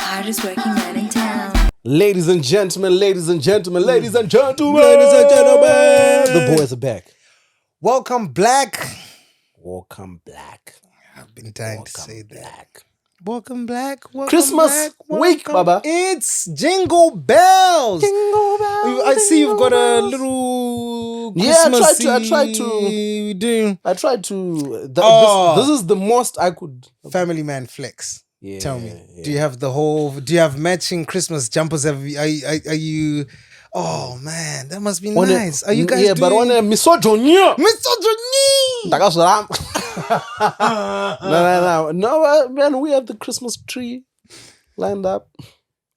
Hardest working man in town. Ladies and gentlemen, ladies and gentlemen, ladies and gentlemen, Ladies and gentlemen. the boys are back. Welcome, Black. Welcome back. I've been dying Welcome to say that. black. Welcome, Black. Welcome, Christmas Black. week, Welcome. Baba. It's Jingle Bells. Jingle bells, I see you've got a jingle bells. little Yeah, Christmassy I tried to. doing I tried to. Oh. This is the most I could. family man flex. Yeah, Tell me, yeah. do you have matching Christmas jumpers? Are you? Oh man, that must be nice. Are you guys Yeah, doing? but on a misogyny. Misogyny. No, man, we have the Christmas tree lined up.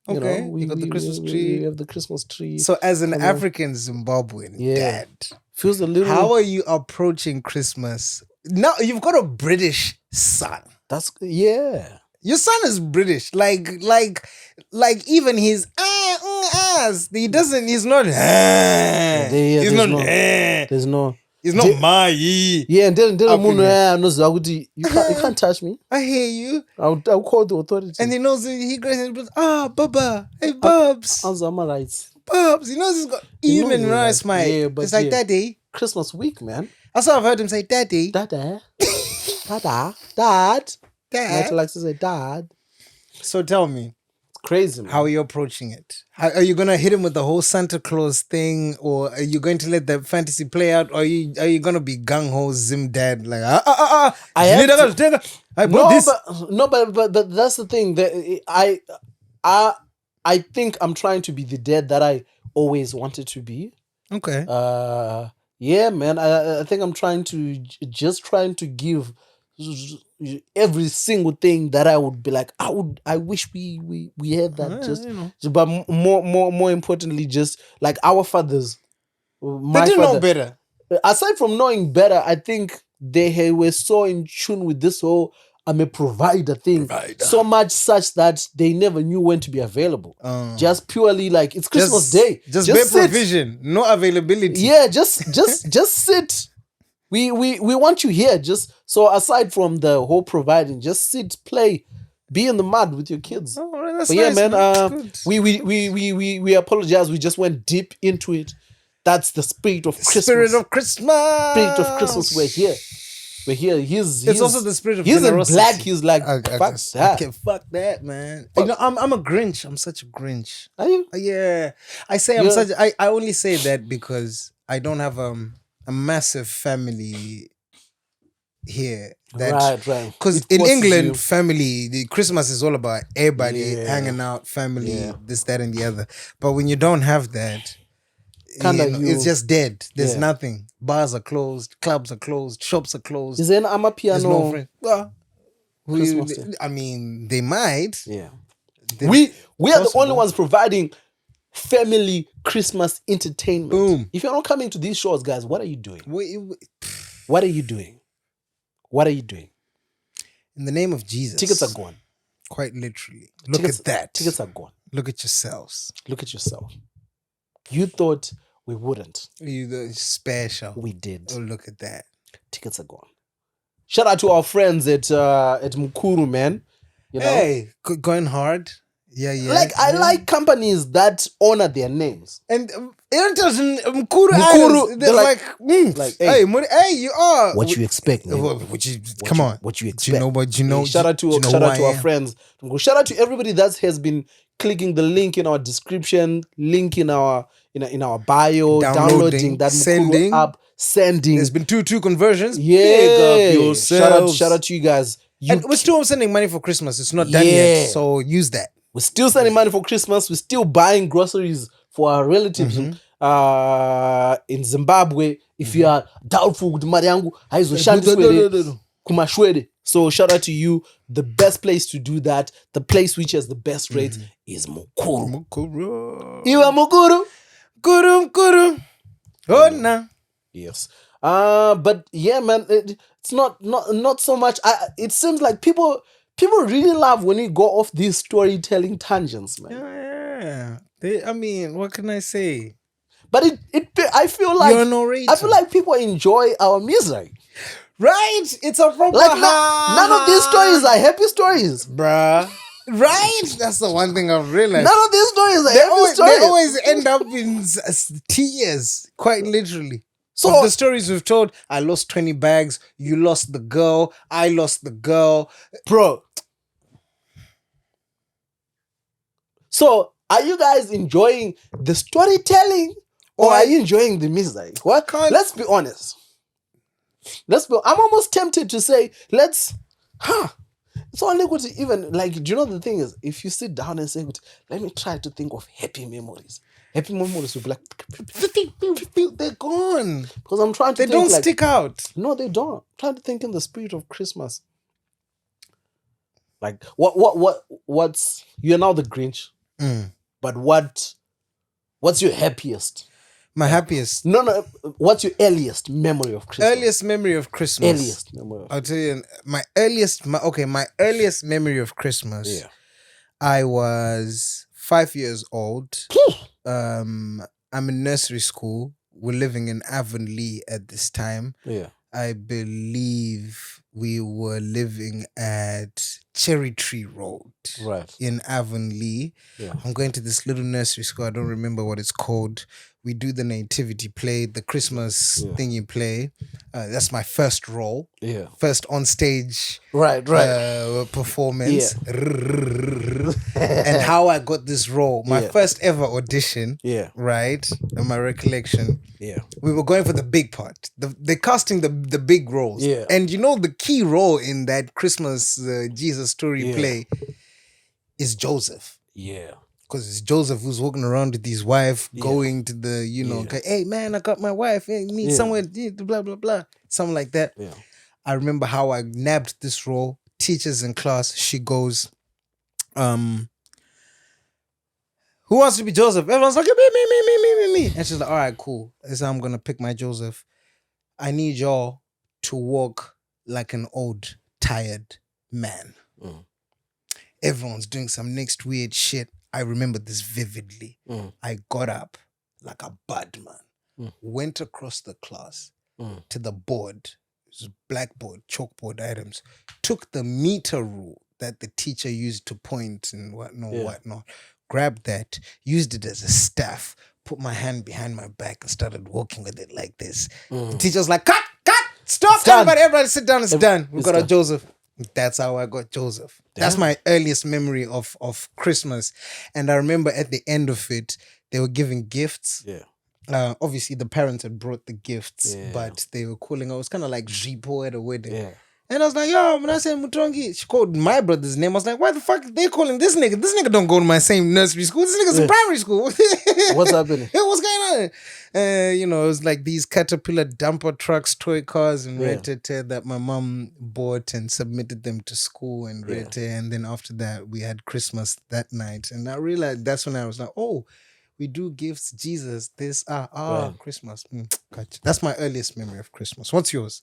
Okay, you got the Christmas tree. We have the Christmas tree. So, as an Come on. African Zimbabwean dad, Feels a little. how are you approaching Christmas? Now you've got a British son. That's yeah. Your son is British. Like even his ass. He doesn't. He's not. He's not. There's no. He's not my. Yeah, and then you can't touch me. I hear you. I'll call the authority. And he knows he goes and goes, Baba, hey Bubs, How's my rights? Bubs. He knows he's got He knows human he's rights, like, mate. yeah, but it's like yeah. Daddy. Christmas week, man. That's how I've heard him say, Daddy. Dad. Dad. Dad. Might like to say dad. So tell me, It's crazy, man. how are you approaching it? Are you gonna hit him with the whole Santa Claus thing, or are you going to let the fantasy play out, or are you gonna be gung ho Zim dad like I have I bought this. But that's the thing that I think I'm trying to be the dad that I always wanted to be. Okay. Yeah, man. I think I'm trying to give every single thing that I would be like. I wish we had that. But more importantly, just like our fathers. They didn't know better. Aside from knowing better, I think they were so in tune with this whole I'm a provider thing. So much such that they never knew when to be available. Just purely like it's Christmas Day. Just bare provision, no availability. Yeah, just sit. We want you here. Just so aside from the whole providing, just sit, play, be in the mud with your kids. Oh, that's But yeah, nice, man. Good. We apologize. We just went deep into it. That's the spirit of Christmas. Spirit of Christmas. Spirit of Christmas. We're here. We're here. It's also the spirit of He's in generosity. black. He's like, fuck that. Okay, fuck that, man. You know, I'm a Grinch. I'm such a Grinch. Are you? Yeah. I say I'm such. I only say that because I don't have a massive family here. Right. Because It in forces England, you. family, the Christmas is all about everybody Yeah. hanging out, family, Yeah. this, that, and the other. But when you don't have that, Kinda it's just dead. There's Yeah. nothing. Bars are closed, clubs are closed, shops are closed. Is there an ama There's no piano? friend. Well, Christmas Day. I mean, they might. Yeah. They- We are the possible. only ones providing family Christmas entertainment. Boom. If you're not coming to these shows, guys, what are you doing? We- What are you doing? What are you doing? in the name of Jesus. Tickets are gone. Quite literally. Look Tickets- at that. Tickets are gone. Look at yourselves. Look at yourself. You thought we wouldn't. You the special. We did. Oh, look at that. Tickets are gone. Shout out to our friends at Mukuru, man. You know? Hey, going hard. Yeah. I like companies that honor their names. And Mukuru Mukuru, Islands, they're they're like, like, hey. hey, you are. What you expect, man? Come on. What you Do expect? you know what you know? Shout out to do you know shout who out to I our am? friends. Shout out to everybody that has been clicking the link in our description, link in our bio, downloading that sending. Mukuru app, sending. There's been two conversions. Yeah. Big up yourselves. Shout out to you guys. And we're still sending money for Christmas. It's not done yet. So use that. We're still sending money for Christmas. We're still buying groceries for our relatives in Zimbabwe. If you are doubtful with mari yangu haizoshandiswere kumashwere. So shout out to you. The best place to do that, the place which has the best rates is Mukuru. Iwa Mukuru. Kuru. Oh, nah. Yes. But yeah, man, it's not so much. It seems like people really love when you go off these storytelling tangents, man. Yeah. I mean, what can I say? But I feel like You're a narrator. I feel like people enjoy our misery. Right? It's a proper Like none of these stories are happy stories. bruh. Right? That's the one thing I've realized. None of these stories are happy stories. They always end up in tears, quite literally. So Of the stories we've told, I lost 20 bags, you lost the girl, I lost the girl. bro. So are you guys enjoying the storytelling or are you enjoying the misery? What? Let's be honest. I'm almost tempted to say, it's only good to even, like, do you know the thing is, if you sit down and say, let me try to think of happy memories. Happy memories will be like, They're gone. Because I'm trying to They think, don't like, stick out. No, they don't. I'm trying to think in the spirit of Christmas. Like, what's, you're now the Grinch, but what's your happiest? My happiest. No. What's your earliest memory of Christmas? Earliest memory of Christmas. Earliest memory. I'll tell you, my earliest memory of Christmas. Yeah. I was 5 years old. I'm in nursery school. We're living in Avonlea at this time. Yeah. I believe we were living at Cherry Tree Road. Right. In Avonlea. Yeah. I'm going to this little nursery school. I don't remember what it's called. We do the nativity play, the Christmas thingy play. That's my first role. Yeah. First on stage. Right. Performance. Yeah. And how I got this role. My first ever audition. Yeah. Right. In my recollection. Yeah. We were going for the big part. They're casting the big roles. Yeah. And you know the key role in that Christmas Jesus story play is Joseph. Yeah. Because it's Joseph who's walking around with his wife, going to the, hey man, I got my wife, hey, meet somewhere, blah, blah, blah. Something like that. Yeah. I remember how I nabbed this role. Teachers in class, she goes, who wants to be Joseph? Everyone's like, me. And she's like, all right, cool. That's how I'm going to pick my Joseph. I need y'all to walk like an old, tired man. Everyone's doing some next weird shit. I remember this vividly. I got up like a bad man, went across the class to the board, it was blackboard, chalkboard items, took the meter rule that the teacher used to point and whatnot, grabbed that, used it as a staff, put my hand behind my back and started walking with it like this. The teacher's like, cut, stop, everybody sit down, it's done. We got a Joseph. That's how I got Joseph. Damn. That's my earliest memory of Christmas. And I remember at the end of it, they were giving gifts. Yeah. Obviously, the parents had brought the gifts, but they were calling. I was kind of like Jipo at a wedding. Yeah. And I was like, yo, when I said Mutongi, she called my brother's name. I was like, why the fuck are they calling this nigga? This nigga don't go to my same nursery school. This nigga's in primary school. What's happening? Yeah, what's going on? It was like these Caterpillar dumper trucks, toy cars, and that my mom bought and submitted them to school and and then after that, we had Christmas that night. And I realized that's when I was like, oh, we do gifts, Jesus, this, Christmas. Gotcha. That's my earliest memory of Christmas. What's yours?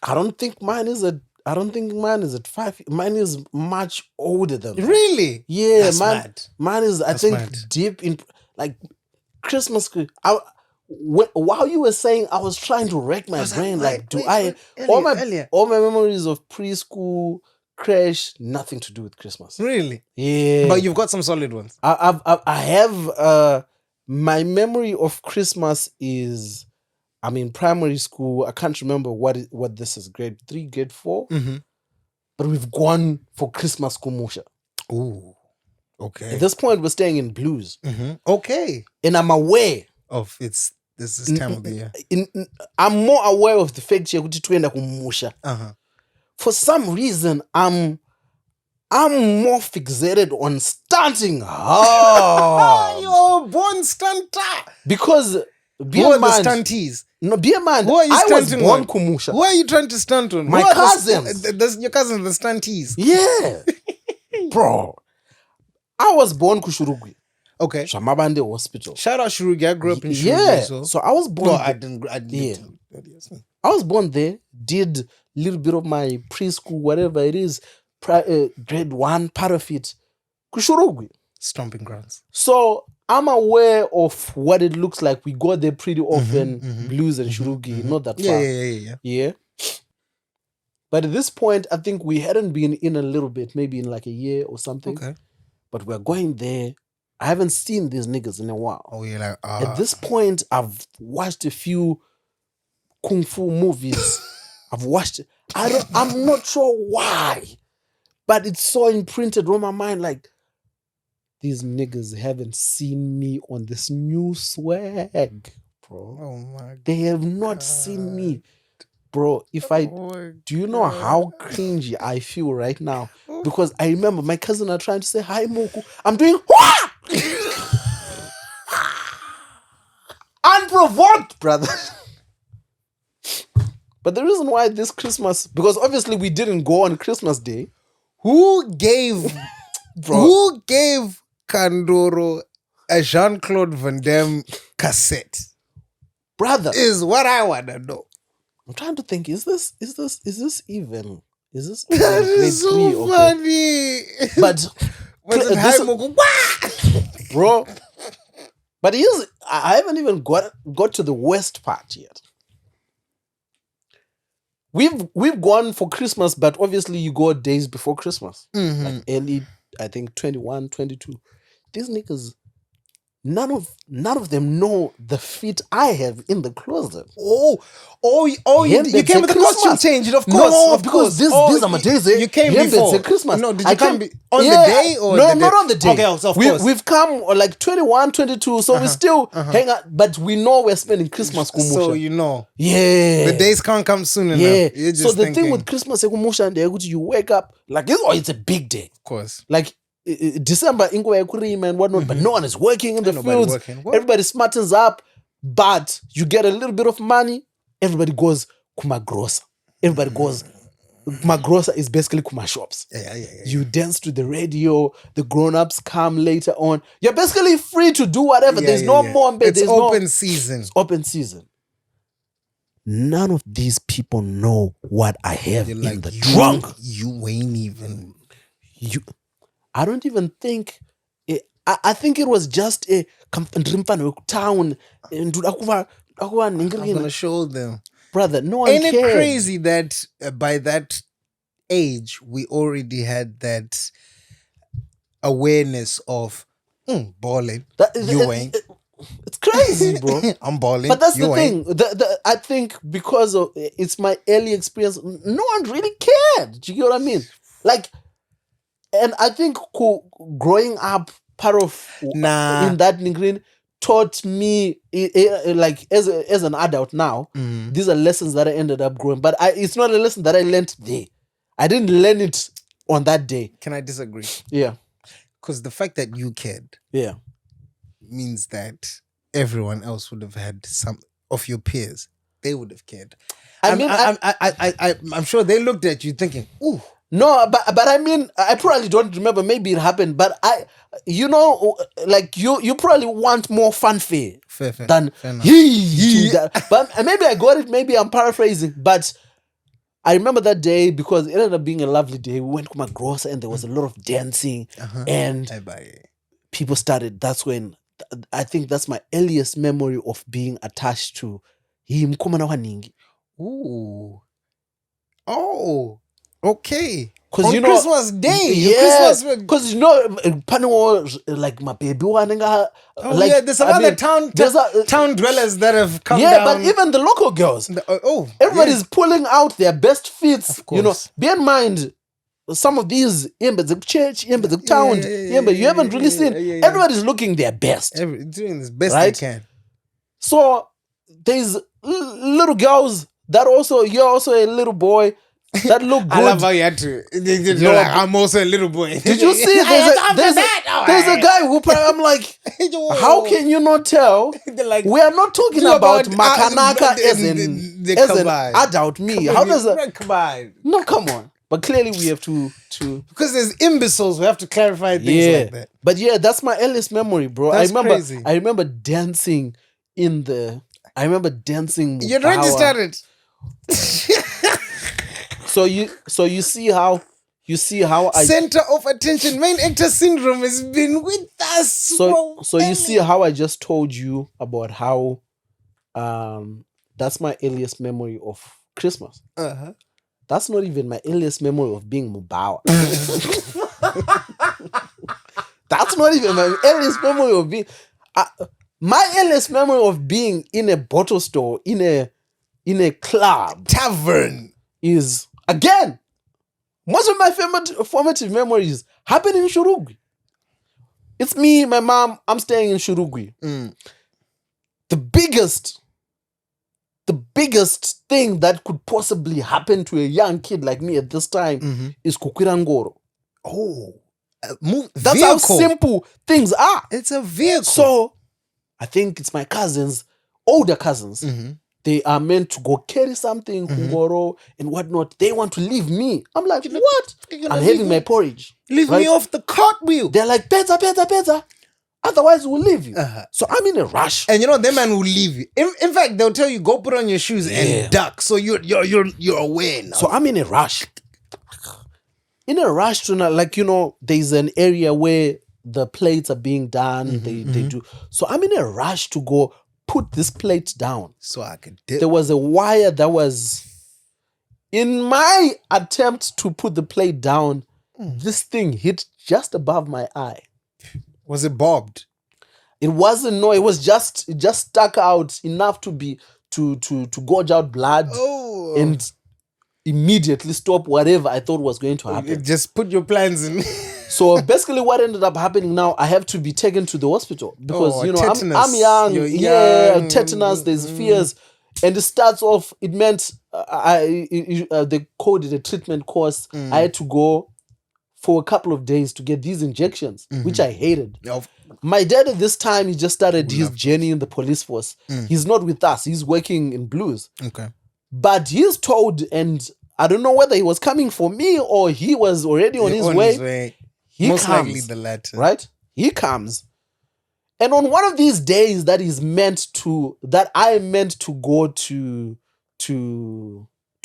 I don't think mine is at 5. Mine is much older than that. Really? Yeah, that's mad. Mine is, I think, deep in, like, Christmas. While you were saying, I was trying to rack my brain. All my memories of preschool, crash, nothing to do with Christmas. Really? Yeah. But you've got some solid ones. I have, my memory of Christmas is, I'm in primary school. I can't remember what this is, grade 3, grade 4. Mm-hmm. But we've gone for Christmas kumusha. Ooh, okay. At this point, we're staying in Blues. Mm-hmm. Okay. And I'm aware of this time of the year. I'm more aware of the fact that we're kumusha. For some reason, I'm more fixated on stunting hard. You're born stunter. Because who are the stunties? No, be a man. Who are you I was stunting born on? Kumusha. Who are you trying to stunt on? My cousins. Your cousins, the stunties. Yeah. Bro. I was born Kushurugwi. Okay. Shamabande Hospital. Shout out Shurugi. I grew up in Shurugi. Yeah. So I was born. No, I didn't. Yeah. I was born there. Did a little bit of my preschool, whatever it is, grade 1, part of it. Kushurugwi. Stomping grounds. So I'm aware of what it looks like. We go there pretty often, blues and shurugi, not that far. Yeah. But at this point, I think we hadn't been in a little bit, maybe in like a year or something. Okay. But we're going there. I haven't seen these niggas in a while. Oh, you're like, At this point, I've watched a few kung fu movies. I've watched it. I'm not sure why, but it's so imprinted on my mind. Like, these niggas haven't seen me on this new swag, bro. oh my They have not seen me, bro. Do you know how cringy I feel right now? Because I remember my cousin are trying to say hi, Moku. I'm doing unprovoked, brother. But the reason why this Christmas, because obviously we didn't go on Christmas Day. Who gave Kandoro a Jean-Claude Van Damme cassette? Brother, Is what I want to know. I'm trying to think, is this even That grade is so 3 or funny. But Was it this- Hi Moku? Wah! bro, but I haven't even got to the worst part yet. We've gone for Christmas, but obviously you go days before Christmas. Like early, I think 21, 22. These niggas, none of them know the fit I have in the closet. You Hembed's came a with the Christmas. costume change, of course. No, of because course. these are my days. You came Hembed's before a Christmas. No, did I you come came- on the day or no, the day? not on the day. Okay, so of course. We've come like 21, 22, so we still hang out, but we know we're spending Christmas kumusha. So you know. Yeah. The days can't come soon enough. Yeah. You're just So the thinking, thing with Christmas ekumusha and you wake up like it's a big day. of course. Like December ingo yakurima and whatnot, but no one is working in the nobody fields. working. What? Everybody smartens up, but you get a little bit of money. Everybody goes kumagrosa. Everybody goes. Kumagrosa is basically kuma shops. Yeah. You dance to the radio. The grown-ups come later on. You're basically free to do whatever. There's no more. It's There's open season. It's open season. None of these people know what I have You're in like, the trunk. You ain't even. I don't even think. I think it was just a town. I'm gonna show them. Brother, no one Ain't cares. it crazy that by that age we already had that awareness of balling? You ain't. It's crazy, bro. I'm balling. But that's you the ain't. thing. I think because of it's my early experience, no one really cared. Do you get what I mean? Like, and I think growing up, part of in that Nigrin taught me like as an adult now. These are lessons that I ended up growing, but it's not a lesson that I learned there. I didn't learn it on that day. Can I disagree? Yeah, Because the fact that you cared yeah. means that everyone else would have had some of your peers. They would have cared. I'm sure they looked at you thinking, "Ooh." No, but I mean, I probably don't remember. Maybe it happened, but like you probably want more fanfare Fair than enough. that. But maybe I got it. Maybe I'm paraphrasing, but I remember that day because it ended up being a lovely day. We went to Magrosa and there was a lot of dancing and people started. That's when I think that's my earliest memory of being attached to him. Ooh. Oh. Okay. Because on you know Christmas Day. yeah, because like my baby like there's some other town dwellers that have come down. But even the local girls, everybody's pulling out their best fits. Of course. Bear in mind some of these embers of church, embers of town, you haven't really seen. Everybody's looking their best, doing the best right? they can. So there's little girls that you're also a little boy. That look good. I love how you had to. You're like, I'm also a little boy. Did you see? There's a guy who I'm like, how can you not tell? Like, we are not talking about Makanaka as an adult me. How does that? Come on. No, come on. But clearly we have to because there's imbeciles. We have to clarify things like that. But yeah, that's my earliest memory, bro. That's crazy. I remember dancing in the. I remember dancing. You already started. So you see how you see how I Center of attention, main actor syndrome has been with us. so you see how I just told you about how that's my earliest memory of Christmas. That's not even my earliest memory of being Mubawa. That's not even my earliest memory of being. My earliest memory of being in a bottle store, in a club, Tavern. is again. Most of my formative memories happen in Shurugwi. It's me, my mom. I'm staying in Shurugwi. The biggest thing that could possibly happen to a young kid like me at this time is Kukwirangoro. Oh, That's how simple things are. It's a vehicle. So I think it's my cousins, older cousins. They are meant to go carry something, Kungoro and whatnot. They want to leave me. I'm like, what? I'm having my porridge. Leave me off the cartwheel. They're like, peta. Otherwise, we'll leave you. So I'm in a rush. And them man will leave you. In fact, they'll tell you, go put on your shoes and duck. So you're aware now. So I'm in a rush. In a rush to not, like, there's an area where the plates are being done. They do. So I'm in a rush to go put this plate down. So I could dip. There was a wire that was in my attempt to put the plate down. This thing hit just above my eye. Was it bobbed? It wasn't. No, it was just. It just stuck out enough to be to gorge out blood and immediately stop whatever I thought was going to happen. Just put your plans in. So basically, what ended up happening now, I have to be taken to the hospital because I'm young. You're yeah, young. tetanus. There's fears, and it starts off. It meant they called it a treatment course. I had to go for a couple of days to get these injections, which I hated. My dad at this time, he just started his journey in the police force. He's not with us. He's working in Blues. Okay. But he's told, and I don't know whether he was coming for me or he was already on his way. He Most comes, likely the latter. right? He comes. And on one of these days that I meant to go to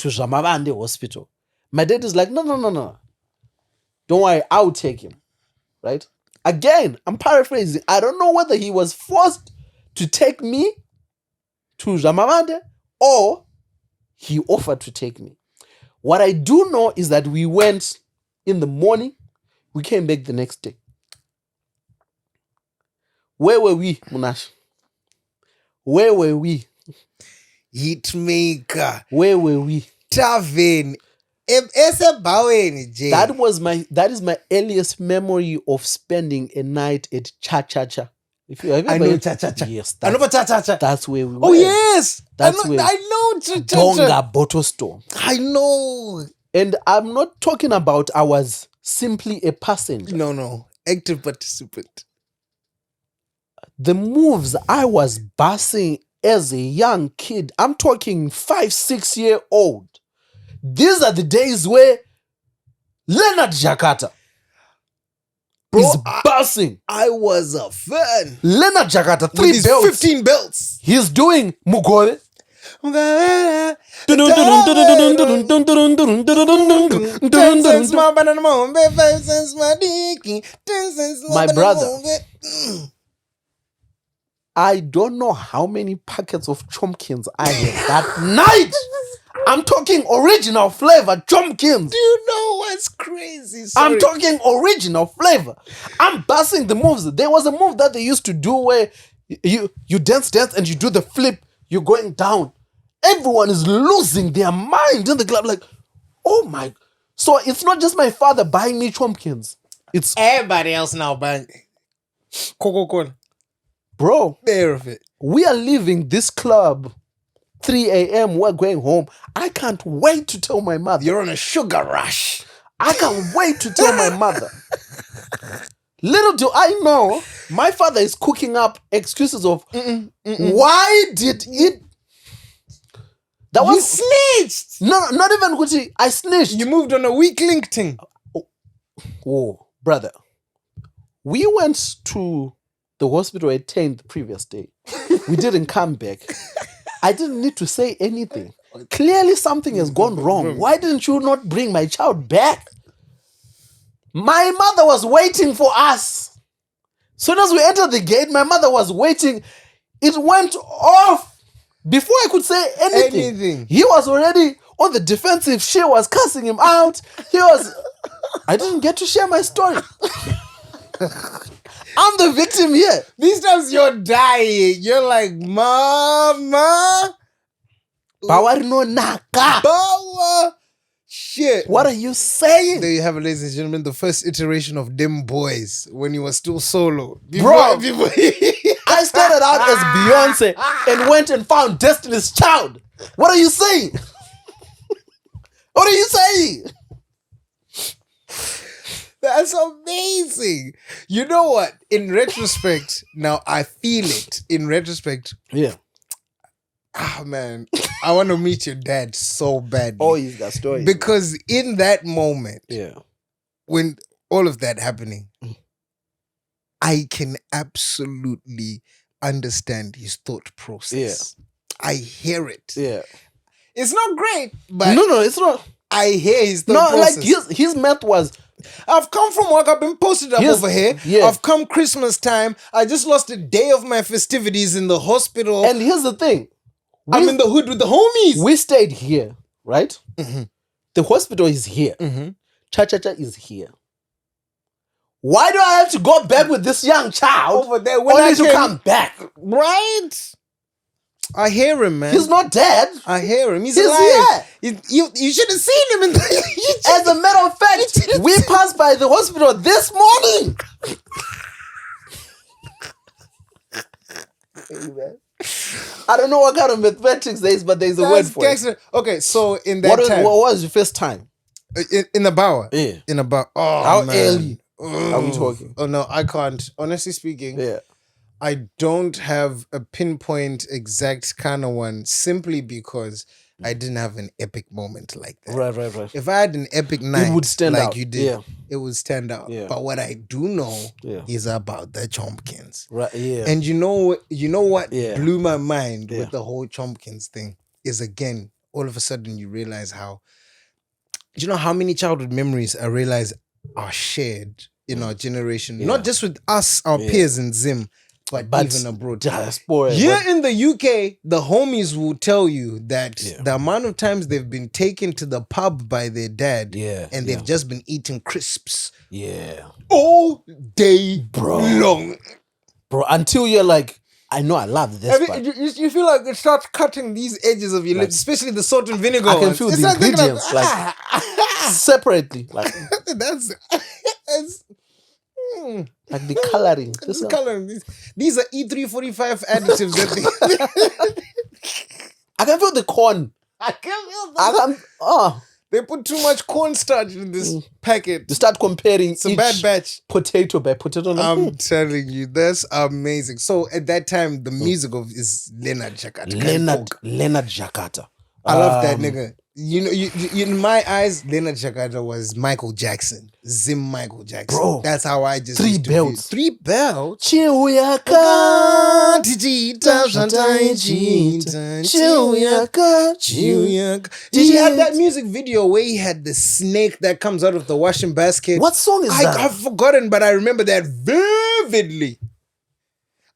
Jamabande Hospital, my dad is like, no. Don't worry, I'll take him. Right? Again, I'm paraphrasing. I don't know whether he was forced to take me to Jamabande or he offered to take me. What I do know is that we went in the morning. We came back the next day. Where were we, Munash? Where were we? Hitmaker. Where were we? Tavern. That is my earliest memory of spending a night at Cha Cha Cha. If you I know Cha Cha Cha. Yes, I know Cha Cha Cha. that's where we were. Oh yes, That's I know Cha Cha Cha. Donga Bottle Store. I know. And I'm not talking about I was simply a passenger. No, active participant. The moves I was busing as a young kid, I'm talking 5-6-year-old. These are the days where Leonard Jakarta is busing. I was a fan. Leonard Jakarta, 3 With belts. 15 belts. He's doing Mugore. My brother, I don't know how many packets of Chomkins I had that night. I'm talking original flavor Chomkins. Do you know what's crazy? I'm talking original flavor. I'm busting the moves. There was a move that they used to do where you dance and you do the flip. You're going down. Everyone is losing their mind in the club. Like, oh my. So it's not just my father buying me Chomkins. It's everybody else now buying Coca-Cola. Bro, There of it. we are leaving this club 3 a.m. We're going home. I can't wait to tell my mother. You're on a sugar rush. I can't wait to tell my mother. Little do I know, my father is cooking up excuses of why did it. That You was snitched. no, not even Gucci. I snitched. You moved on a weak link thing. Oh, brother, we went to the hospital at 10 the previous day. We didn't come back. I didn't need to say anything. Clearly something has gone wrong. Why didn't you not bring my child back? My mother was waiting for us. Soon as we entered the gate, my mother was waiting. It went off before I could say anything. He was already on the defensive. She was cussing him out. I didn't get to share my story. I'm the victim here. These times you're dying. You're like, Mama. Bawari no naka. Bawa. Shit. What are you saying? There you have it, ladies and gentlemen, the first iteration of Them Boys when you were still solo. Bro, I started out as Beyonce and went and found Destiny's Child. What are you saying? What are you saying? That's amazing. You know what? In retrospect, now I feel it. In retrospect, yeah. Ah, man, I want to meet your dad so badly. Oh, he's got story. Because in that moment, yeah, when all of that happening, I can absolutely understand his thought process. Yeah. I hear it. Yeah. It's not great, but no, it's not. I hear his thought process. Like his math was, I've come from work, I've been posted up over here. Yeah. I've come Christmas time. I just lost a day of my festivities in the hospital. And here's the thing. I'm in the hood with the homies. We stayed here, right? Mm-hmm. The hospital is here. Mm-hmm. Cha-cha-cha is here. Why do I have to go back with this young child over there when only to come back? Right? I hear him, man. He's not dead. I hear him. He's alive. Here. You should have seen him. As a matter of fact, we passed by the hospital this morning. I don't know what kind of mathematics there is, but there's a word for it. Okay, so in that time. What was your first time? In the Bauer? Yeah. In the Bauer. Oh, how man. early are we talking? Oh, no, I can't. Honestly speaking, yeah, I don't have a pinpoint exact kind of one simply because I didn't have an epic moment like that. Right. If I had an epic night, it would stand like out. You did, it would stand out. Yeah. But what I do know is about the Chompkins. Right, yeah. And you know what blew my mind with the whole Chompkins thing is, again, all of a sudden you realize how, do you know how many childhood memories I realize are shared in our generation? Not just with us, our peers in Zim, but even abroad. Diaspora. Here in the UK, the homies will tell you that the amount of times they've been taken to the pub by their dad and they've just been eating crisps. Yeah. All day long. Bro, until you're like, I know I love this. You feel like it starts cutting these edges of your lips, especially the salt and vinegar. I can feel the ingredients like separately. Like that's like the coloring. Just coloring. These are E345 additives. I can feel the corn. I can feel them. They put too much cornstarch in this packet. You start comparing it's a bad batch. Potato by potato. I'm telling you, that's amazing. So at that time, the music of is Leonard Jakata. Leonard Jakata. I love that nigga. You know, you in my eyes, Leonard Jakata was Michael Jackson. Zim Michael Jackson. Bro, that's how I just 3 belts. 3 belts. Chiuyaka. Did you have that music video where he had the snake that comes out of the washing basket? What song is that? I've forgotten, but I remember that vividly.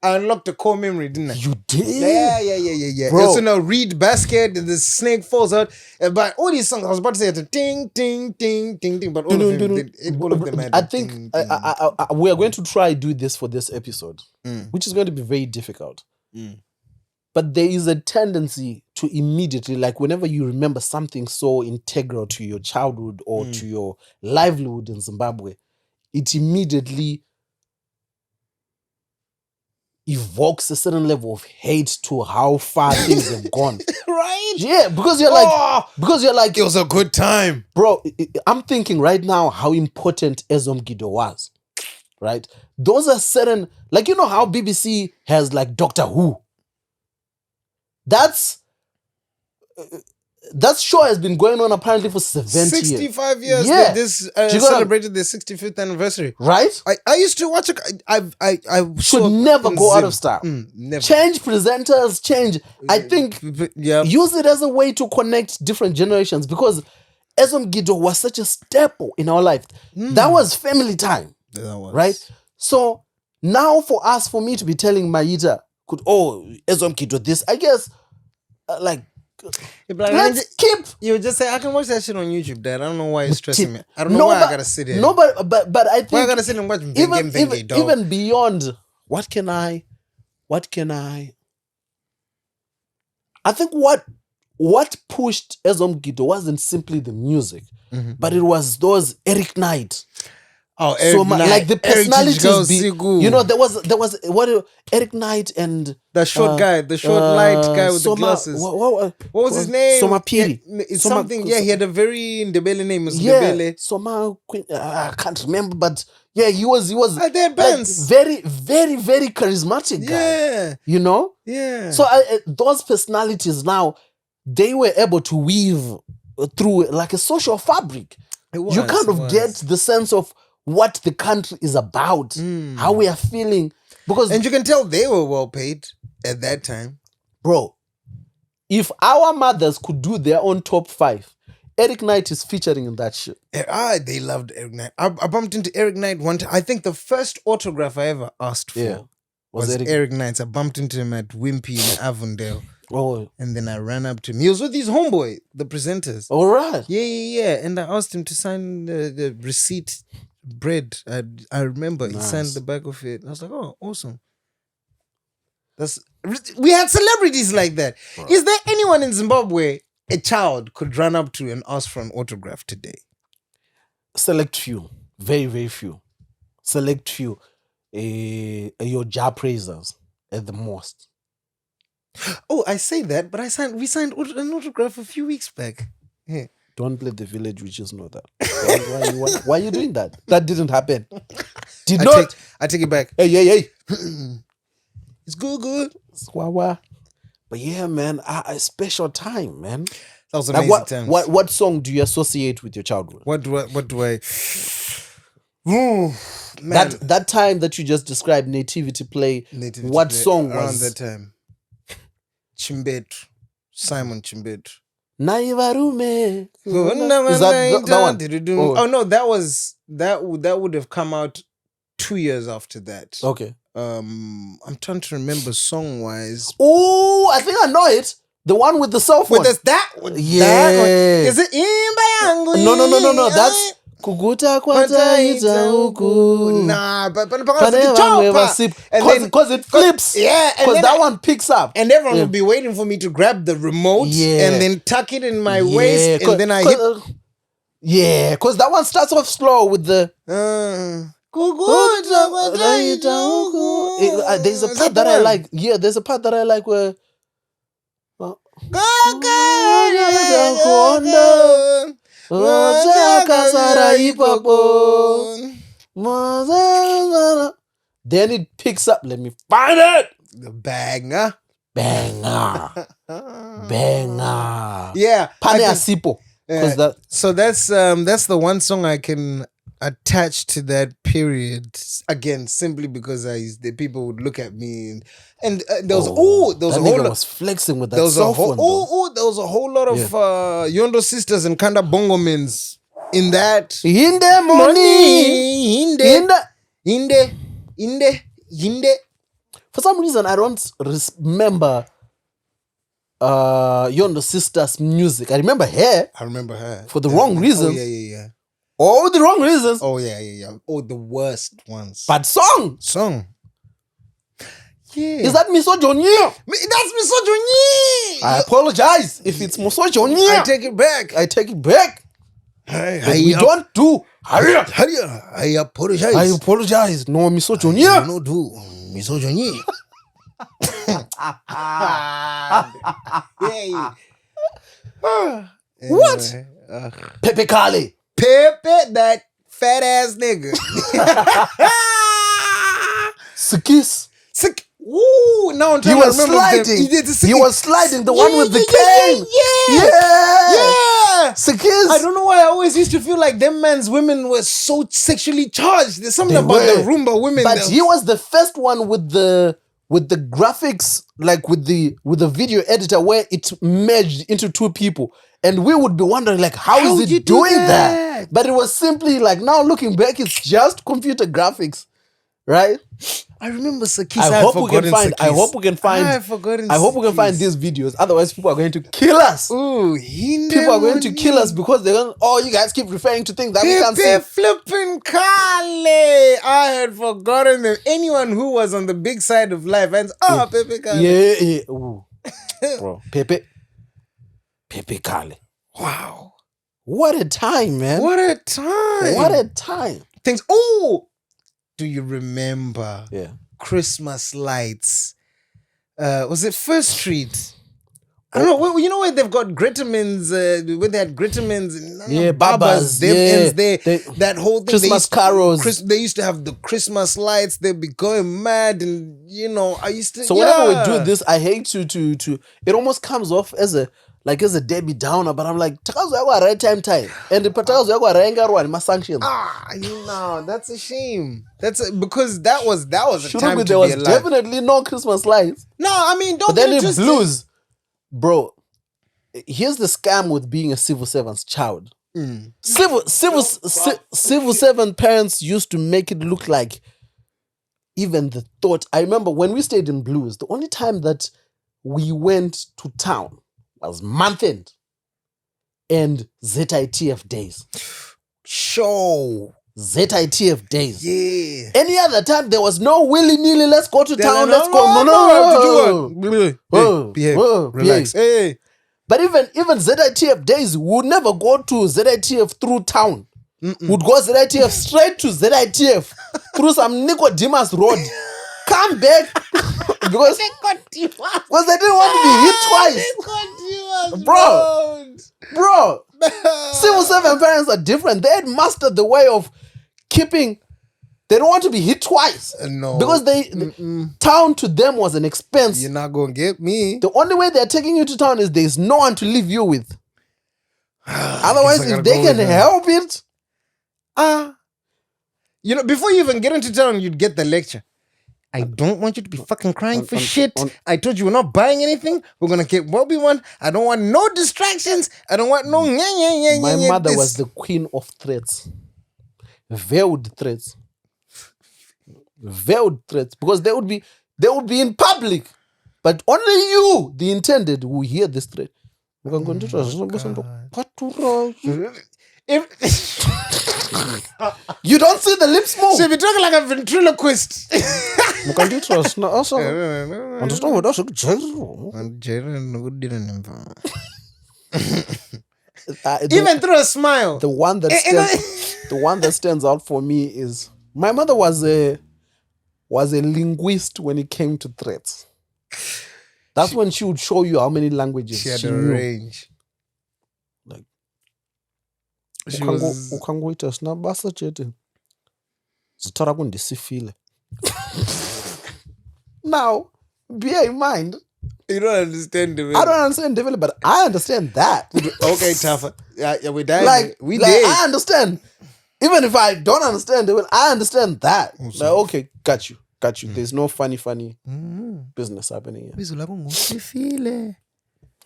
I unlocked the core memory, didn't I? You did? Yeah. Bro. Also, now read basket, the snake falls out. But all these songs, I was about to say, ting, ting, ting, ting, ting, but all of them had I think we are going to try do this for this episode, which is going to be very difficult. But there is a tendency to immediately, like whenever you remember something so integral to your childhood or to your livelihood in Zimbabwe, it immediately evokes a certain level of hate to how far things have gone. Right? Yeah, because you're like, it was a good time. Bro, I'm thinking right now how important Ezomgido was. Right? Those are certain, like, you know how BBC has like Doctor Who? That show has been going on apparently for 70 years. 65 years. Yeah. This celebrated their 65th anniversary. Right? I used to watch it. I should never go out of style. Never. Change presenters, change. I think use it as a way to connect different generations, because Ezomgido was such a staple in our life. That was family time, That was. right? So now for me to be telling Maita, Ezomgido this, I guess, Yeah, but let's keep. You just say I can watch that shit on YouTube, Dad. I don't know why it's stressing me. I don't No, know why but- I gotta sit here. No, but I think Why I gotta sit and watch Venga, dog? even beyond what can I think what pushed Ezomgido wasn't simply the music, but it was those Eric Knight. Oh, So like the personalities there was what Eric Knight and the short guy, the short light guy with the glasses. What was his name? Soma Piri. It's something. Yeah, he had a very Ndebele name. Soma I can't remember, but yeah, he was They had bands. very, very, very charismatic guy. Yeah. You know? Yeah. So those personalities now, they were able to weave through like a social fabric. You kind of get the sense of what the country is about, how we are feeling. And you can tell they were well paid at that time. Bro, if our mothers could do their own top 5, Eric Knight is featuring in that shit. They loved Eric Knight. I bumped into Eric Knight one time. I think the first autograph I ever asked for was Eric Knight's. I bumped into him at Wimpy in Avondale. Oh. And then I ran up to him. He was with his homeboy, the presenters. All right. Yeah. And I asked him to sign the receipt bread. I remember he signed the back of it. I was like, oh, awesome. We had celebrities like that. Right. Is there anyone in Zimbabwe a child could run up to and ask for an autograph today? Select few. Very, very few. Select few. Your jar praisers at the most. Oh, I say that, but we signed an autograph a few weeks back. Yeah. Don't let the village witches know that. Why are you doing that? That didn't happen. I take it back. Hey. It's good. Squawa. But yeah, man, a special time, man. That was amazing time. What song do you associate with your childhood? What do I? Ooh, man. That time that you just described, nativity play. Song was around that time? Chimbetu, Simon Chimbetu. Naivarume. Is that one? Oh no, that would have come out 2 years after that. Okay. I'm trying to remember song wise. Oh, I think I know it. The one with the cell phone. That one. Is it Imba Yangu? No. That's Kuguta Kwataita Huku. Nah, but because it flips. Yeah, because that one picks up. And everyone will be waiting for me to grab the remote and then tuck it in my waist, and then I hit. Yeah, because that one starts off slow with the. There's a part that I like. Yeah, there's a part that I like where. Then it picks up. Let me find it. The banger. Yeah. Pane Asipo. So that's the one song I can attach to that period again, simply because the people would look at me and there was a whole lot was flexing with that cell phone. There was a whole lot of Yondo sisters and Kanda Bongomans in that. In the money. For some reason, I don't remember Yondo sisters' music. I remember her. For the wrong reasons. Oh, yeah. Oh, the wrong reasons. Oh, yeah. Oh, the worst ones. But song. Yeah. Is that misogyny? That's misogyny. I apologize if it's misogyny. I take it back. We don't do. I apologize. No misogyny. I don't do misogyny. What? Pepe Kale. Pepe, that fat ass nigga. Sikis. Ooh, now I'm trying to remember. He was sliding, the one with the cane. Yeah. Sikis. I don't know why I always used to feel like them man's women were so sexually charged. There's something about the Roomba women. But he was the first one with the with the graphics, like with the video editor, where it merged into two people, and we would be wondering like, how is it doing that? But it was simply like, now looking back, it's just computer graphics, right? I remember Sakis. I hope we can find these videos. Otherwise, people are going to kill us. Ooh, people are going to kill us because they're going, oh, you guys keep referring to things that we can't see. Flipping Kale. I had forgotten them. Anyone who was on the big side of life and Pepe Kale. Yeah. Ooh. Bro, Pepe Kale. Wow. What a time, man. What a time. What a time. Things. Oh, do you remember? Yeah. Christmas lights. Was it First Street? I don't know. You know where they've got Grittermans, where they had Grittermans and Babas, ends there. That whole thing. Christmas carols. They used to have the Christmas lights. They'd be going mad, and I used to. So whenever we do this, I hate to. It almost comes off as a Debbie Downer, but I'm like, takazo yako right time, and the takazo yako renga my sanctions. That's a shame. Because that was a time to there was be alive. Definitely no Christmas lights. No, I mean, don't. But then in blues, bro. Here's the scam with being a civil servant's child. Civil servant parents used to make it look like even the thought. I remember when we stayed in blues, the only time that we went to town was month end and ZITF days. Show. ZITF days. Yeah. Any other time there was no willy-nilly, let's go to town, let's go. No. Behave. Relax. Hey. But even ZITF days, we would never go to ZITF through town. Would go ZITF straight to ZITF through some Nicodemus Road. Come back because they didn't want to be hit twice. Bro. Civil servant parents are different. They had mastered the way of keeping. They don't want to be hit twice. No. Because town to them was an expense. You're not going to get me. The only way they're taking you to town is there's no one to leave you with. Otherwise, if they can help it. Before you even get into town, you'd get the lecture. I don't want you to be fucking crying for shit. I told you we're not buying anything. We're going to get what we want. I don't want no distractions. I don't want no... My mother was the queen of threats. Veiled threats. Because they would be in public. But only you, the intended, will hear this threat. You don't see the lips move. So you're talking like a ventriloquist. Even through a smile. The one that stands out for me is my mother was a linguist when it came to threats. That's when she would show you how many languages she had she a knew. range. Like ukangoita sina basa chete zita rako ndisifile. Now bear in mind, you don't understand the way. I don't understand development, but I understand that. Okay, tougher. Yeah, we died. Like did. I understand. Even if I don't understand it, I understand that. Like, okay, got you. There's no funny business happening here.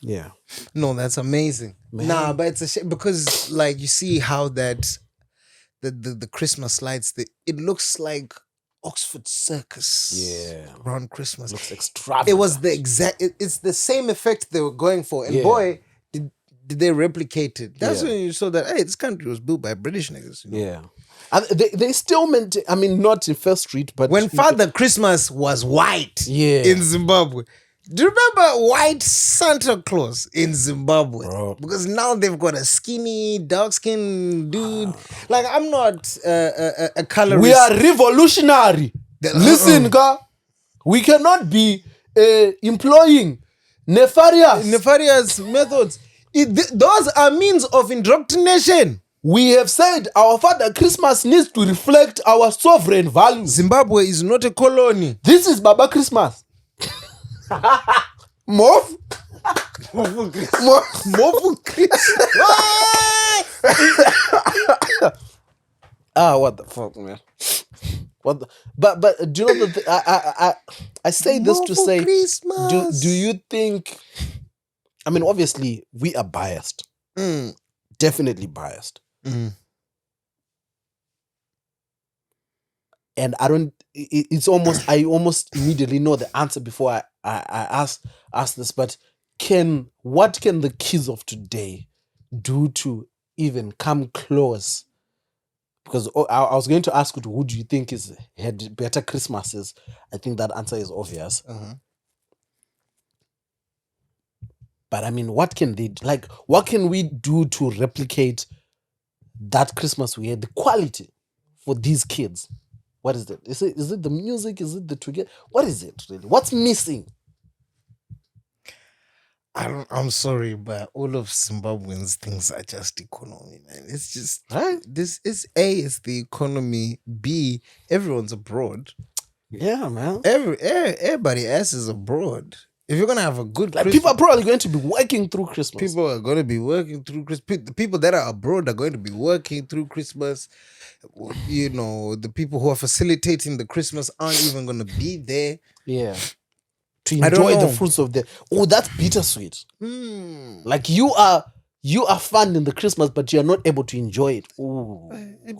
Yeah. No, that's amazing. Man. Nah, but it's a shame because, like, you see how that the Christmas lights, it looks like Oxford Circus. Yeah. Around Christmas. It looks extravagant. It was it's the same effect they were going for. And boy, did they replicate it. That's when you saw that, hey, this country was built by British niggas. Yeah. And they still maintain, I mean, not in First Street, but... When Father Christmas was white in Zimbabwe. Do you remember white Santa Claus in Zimbabwe? Bro. Because now they've got a skinny, dark-skinned dude. Like, I'm not a colorist. We are revolutionary. Listen, we cannot be employing nefarious methods. Those are means of indoctrination. We have said our Father Christmas needs to reflect our sovereign values. Zimbabwe is not a colony. This is Baba Christmas. Move Christmas. What the fuck, man? But do you know I say this to say, Christmas. do you think? I mean, obviously we are biased, definitely biased, and I don't. It's almost I almost immediately know the answer before I ask this. But what can the kids of today do to even come close? Because I was going to ask you, who do you think had better Christmases? I think that answer is obvious. But I mean, what can they like? What can we do to replicate that Christmas we had? The quality for these kids. What is it? Is it the music? Is it the together? What is it really? What's missing? I'm sorry, but all of Zimbabweans things are just economy, man. It's just Right? this is it's the economy. B, everyone's abroad. Yeah, man. Everybody else is abroad. If you're gonna have a good Like Christmas, people are probably going to be working through Christmas. people are going to be working through Christmas. The people that are abroad are going to be working through Christmas. You know, the people who are facilitating the Christmas aren't even going to be there. Yeah. To I don't enjoy the know. fruits of the. Oh, that's bittersweet. Like you are funding the Christmas, but you're not able to enjoy it. Ooh.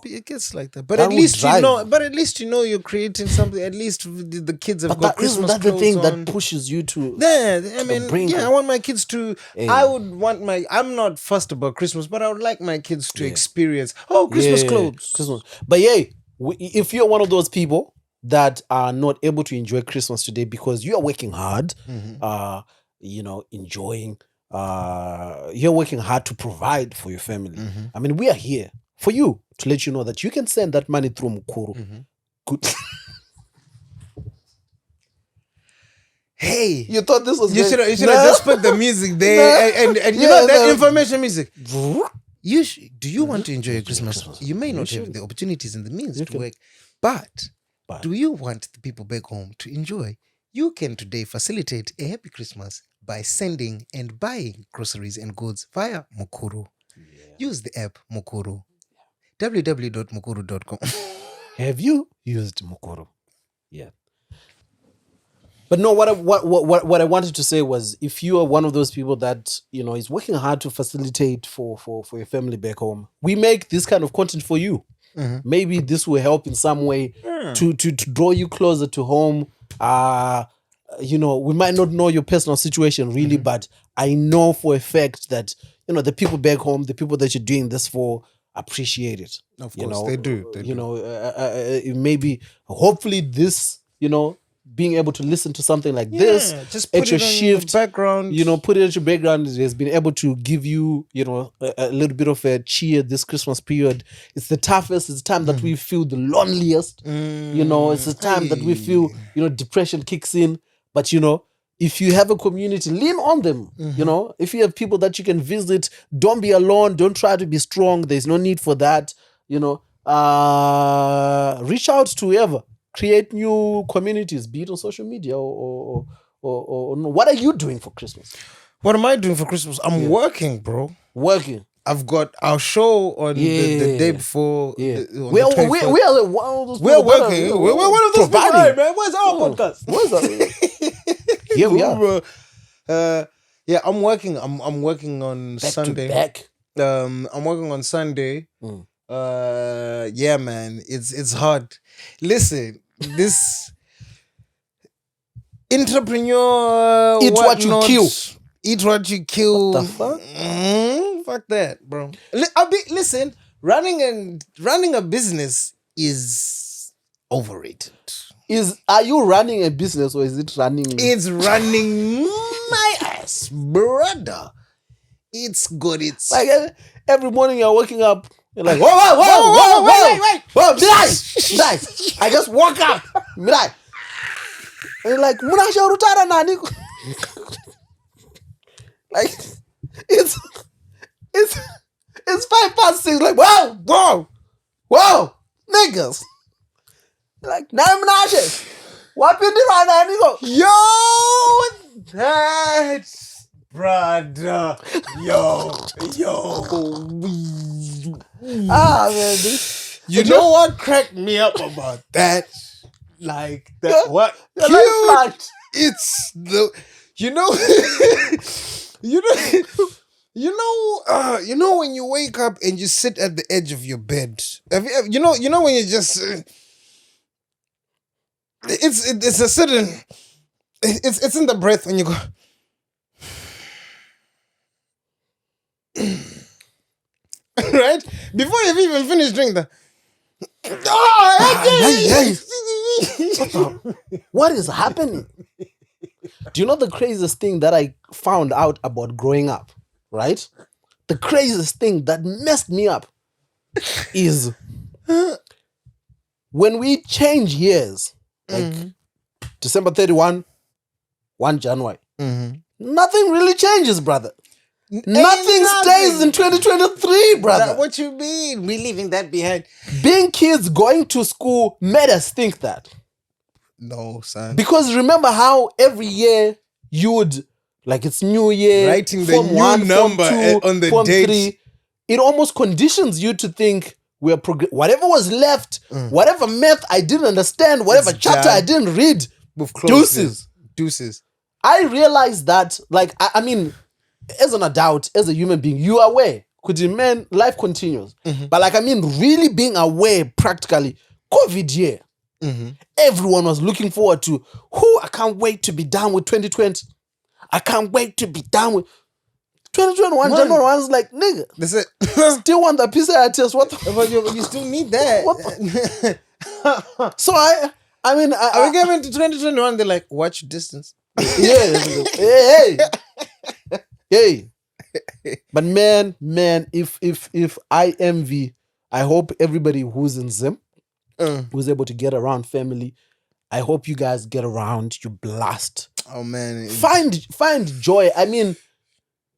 It gets like that, but That at would least drive you know. you. But at least you know you're creating something. At least the kids have But got that isn't Christmas that the clothes thing on. that pushes you to. Yeah, I mean, brink yeah, of- I want my kids to. Hey. I would want my. I'm not fussed about Christmas, but I would like my kids to experience. Oh, Christmas Yeah, clothes. Christmas. But yeah, if you're one of those people that are not able to enjoy Christmas today because you are working hard, enjoying, you're working hard to provide for your family. I mean, we are here for you to let you know that you can send that money through Mukuru. Good. Hey, You thought this was you going- should have No. just put the music there and you Yeah, know that no. information music. Do you want to enjoy your Christmas? Christmas. You may You not have should. the opportunities and the means You to can. work, but But- do you want the people back home to enjoy? You can today facilitate a happy Christmas by sending and buying groceries and goods via Mukuru. Use the app Mukuru. www.mukuru.com. Have you used Mukuru? Yeah. But no, what I wanted to say was, if you are one of those people that is working hard to facilitate for your family back home, we make this kind of content for you. Maybe this will help in some way to draw you closer to home. We might not know your personal situation really, but I know for a fact that the people back home, the people that you're doing this for, appreciate it. Of course, they do. They do. Maybe hopefully this being able to listen to something like this just put at your it on shift, your background. put it at your background, it has been able to give you a little bit of a cheer this Christmas period. It's the toughest. It's the time that we feel the loneliest. It's the time that we feel depression kicks in. But if you have a community, lean on them. If you have people that you can visit, don't be alone. Don't try to be strong. There's no need for that. Reach out to whoever. Create new communities, be it on social media or what are you doing for Christmas? What am I doing for Christmas? I'm working, bro. Working. I've got our show on the day before. Yeah. On We the are 21st. one of those We're people that working. are, We're one of those people, providing. right, man. Where's our podcast? Where's that? Here we are. Yeah, I'm working. I'm working on Back Sunday. to back. I'm working on Sunday. Yeah, man, it's hard. Listen, this entrepreneur, Eat what you whatnot, kill. Eat what you kill. What the fuck? Fuck that, bro. Listen, running a business is overrated. Are you running a business or is it running? It's running my ass, brother. It's good. It's Like every morning you're waking up, you're like, whoa, wait. Did I? I just woke up. Did I? And you're like, Munasha Rutara Nani. Like, it's 6:05. Like, whoa, niggas. Like, nah, Munasha. What been the Nani go? yo, that's brother. Yo. Ah, man, You know what cracked me up about that? Like that what Your cute. life flagged. It's the you know you know when you wake up and you sit at the edge of your bed. Have you ever, you know when you just it's a certain it's in the breath when you go right before you've even finished drinking the What is happening? Do you know the craziest thing that I found out about growing up? Right? The craziest thing that messed me up is when we change years, like December 31, 1 January, nothing really changes, brother. Nothing stays in 2023, brother. What you mean? We leaving that behind? Being kids going to school made us think that. No, son. Because remember how every year you would, like it's New Year, writing the Form new 1, number Form 2, on the Form date. 3, it almost conditions you to think we're whatever was left, whatever math I didn't understand, whatever It's chapter done. I didn't read, We've closed deuces. it. Deuces. I realized that, like, I mean, as an adult, as a human being, you are aware. Could you, man, life continues. But like, I mean, really being aware practically, COVID year, everyone was looking forward to, I can't wait to be done with 2020. I can't wait to be done with 2021. January 1 is like, nigga, That's it. still want the PCR test. What the But you still need that. What So I mean, we came into 2021, they're like, watch your distance. yeah, hey. But man, if I envy, I hope everybody who's in Zim, who's able to get around family, I hope you guys get around, you blast. Oh man. Find joy. I mean,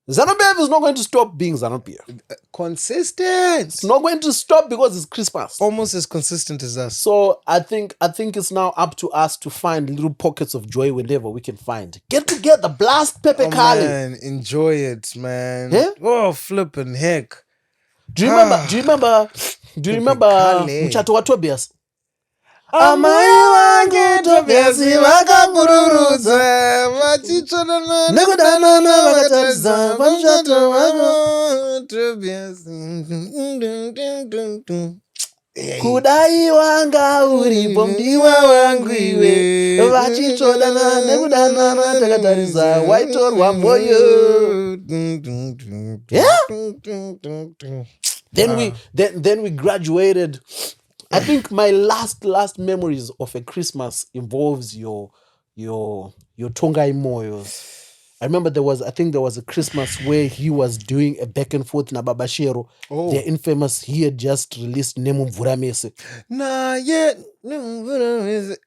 Zanu-PF is not going to stop being Zanu-PF. Consistent. It's not going to stop because it's Christmas. Almost as consistent as us. So I think it's now up to us to find little pockets of joy whenever we can find. Get together, blast Pepe Kali. Man, enjoy it, man. Yeah? Oh, flipping heck. Do you remember Kali. Mchato wa Tobias? Amai wangu Tobiasi wakabururuza wachichonana Nekudanana wakatariza mchato wangu Tobiasi. Kudai wanga uripo mdiwa wangu iwe vachichodana nekudanana takatariza waitorwa moyo. Yeah. Then we graduated. I think my last memories of a Christmas involves your Tongai Moyos. I remember there was a Christmas where he was doing a back and forth na Babashero. Oh. They're infamous. He had just released Nemu Mvuramese. Nah, yeah.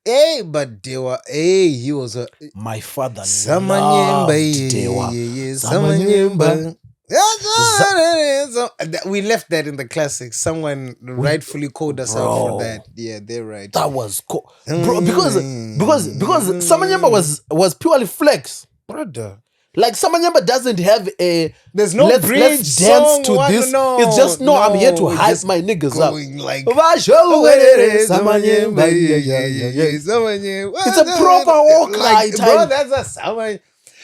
Hey, but Dewa, he was a My father loved Samanyemba. Dewa. Samanyemba. We left that in the classics. Someone rightfully called us out for that. Yeah, they're right. That was cool. Bro, because Samanyemba was purely flex. Brother. Like Samanyemba doesn't have a There's no let's bridge dance song, to what? this. No, it's just I'm here to no, hype just my niggas up. going like Samanyemba. It's a proper war cry Bro, time. that's a Samanyemba.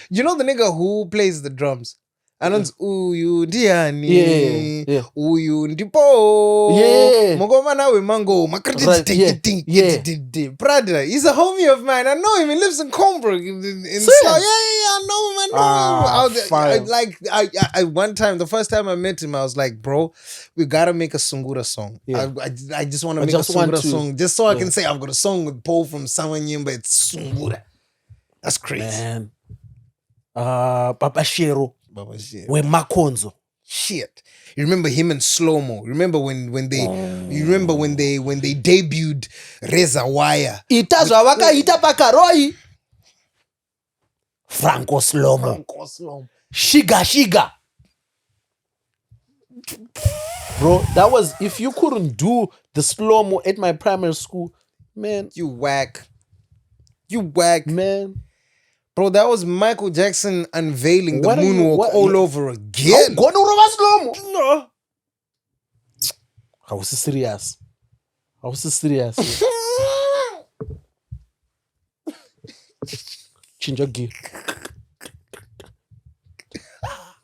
You know the nigga who plays the drums? Anons uyu ndiani uyu ndipo Mogoma nawe mango brother, he's a homie of mine. I know him. He lives in Comberg in South. I know him. I one time, the first time I met him, I was like, bro, we gotta make a Sungura song. I just want to make a Sungura song just so I can say I've got a song with Paul from Samanyemba. It's Sungura. That's crazy, man. Babashero. With Makonzo. Shit. You remember him and Slow-Mo. Remember when they debuted Reza Wire. Itazwa wakaita pakaroi. Franco Slow-Mo. Shiga. Bro, that was, if you couldn't do the Slow-Mo at my primary school, man. You whack. Man. Bro, that was Michael Jackson unveiling the moonwalk all over again. Go to Slow-Mo. No. I was serious. I was so serious. Change your gear.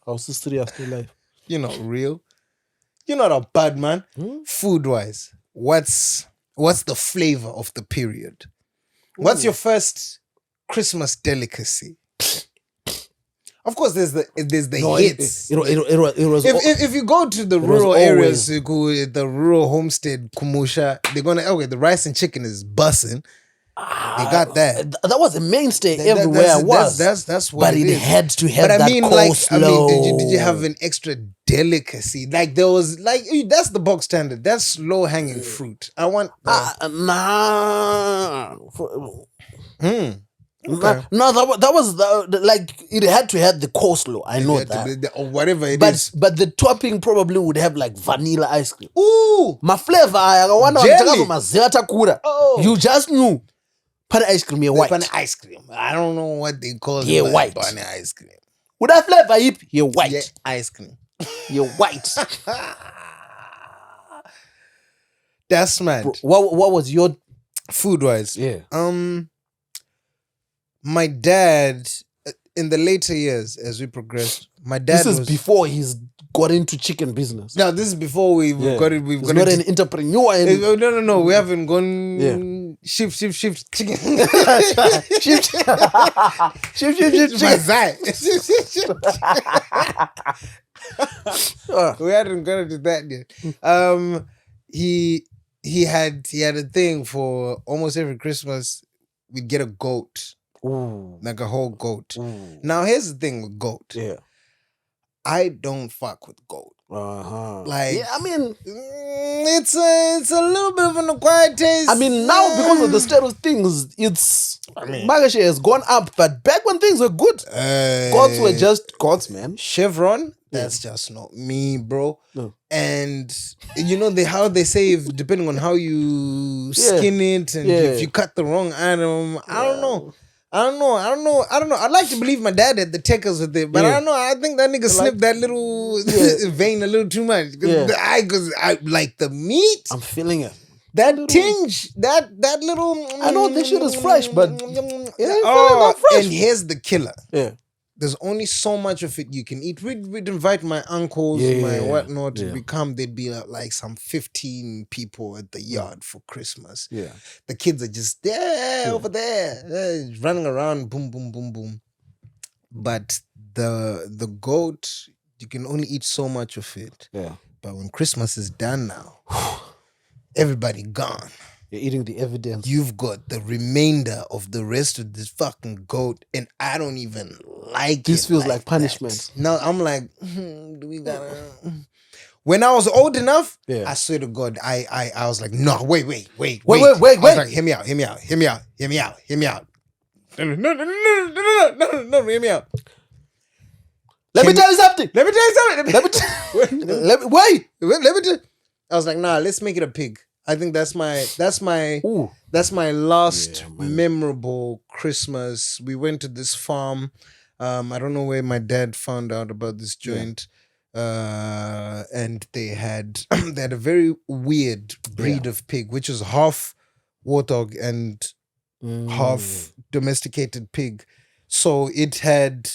I was so serious to life. You're not real. You're not a bad man. Food wise, what's the flavor of the period? What's your first Christmas delicacy? Of course, there's the hits. It was. If you go to the rural areas, you go the rural homestead kumusha, they're gonna the rice and chicken is bussin'. They got that. That was a mainstay everywhere I was. That's what. But it had to have but that I mean, coleslaw. did you have an extra delicacy? Like there was that's the box standard. That's low hanging fruit. I want nah. Okay. No, that was like it had to have the coleslaw. I know that. Or whatever it is. But the topping probably would have like vanilla ice cream. Ooh, My flavor, I want jelly. to Oh. You just knew. Pani ice cream, white. Bunny ice cream. I don't know what they call it. Yeah, white. Bunny ice cream. With that flavor, you're white. Yeah, ice cream. You're white. That's mad. Bro, what was your Food wise? yeah? My dad, in the later years, as we progressed, my dad This is before he's got into chicken business. No, this is before we've got it. We've He's got not it. an entrepreneur. No. We haven't gone. Yeah. Shift. Chicken. Shift. We hadn't got into that yet. He had a thing for almost every Christmas. We'd get a goat, Ooh. like a whole goat. Ooh. Now here's the thing with goat. Yeah. I don't fuck with goat. Like, yeah, I mean, it's a little bit of an acquired taste. now because of the state of things, it's Magashi has gone up. But back when things were good, gods were just gods, man. Chevron. That's just not me, bro. No. And how they say depending on how you skin it and if you cut the wrong item, I don't know. I'd like to believe my dad had the techers with it, but I don't know. I think that nigga snipped that little vein a little too much. Because I like the meat. I'm feeling it. That tinge, that little. I know this shit is fresh, but it ain't that fresh. And here's the killer. Yeah. There's only so much of it you can eat. We'd invite my uncles, my whatnot. They'd be like some 15 people at the yard for Christmas. Yeah. The kids are just there, over there, running around, boom, boom, boom, boom. But the goat, you can only eat so much of it. Yeah. But when Christmas is done now, everybody gone. You're eating the evidence. You've got the remainder of the rest of this fucking goat, and I don't even like This it. feels like punishment. No, I'm like, do we gotta? When I was old enough, I swear to God, I was like, no, wait. I was like, hear me out. No, hear me out. No, hear me out. Let me tell you something. Let me tell you something. Wait. I was like, nah, let's make it a pig. I think that's my last memorable Christmas. We went to this farm. I don't know where my dad found out about this joint. And they had a very weird breed of pig, which is half warthog and half domesticated pig. So it had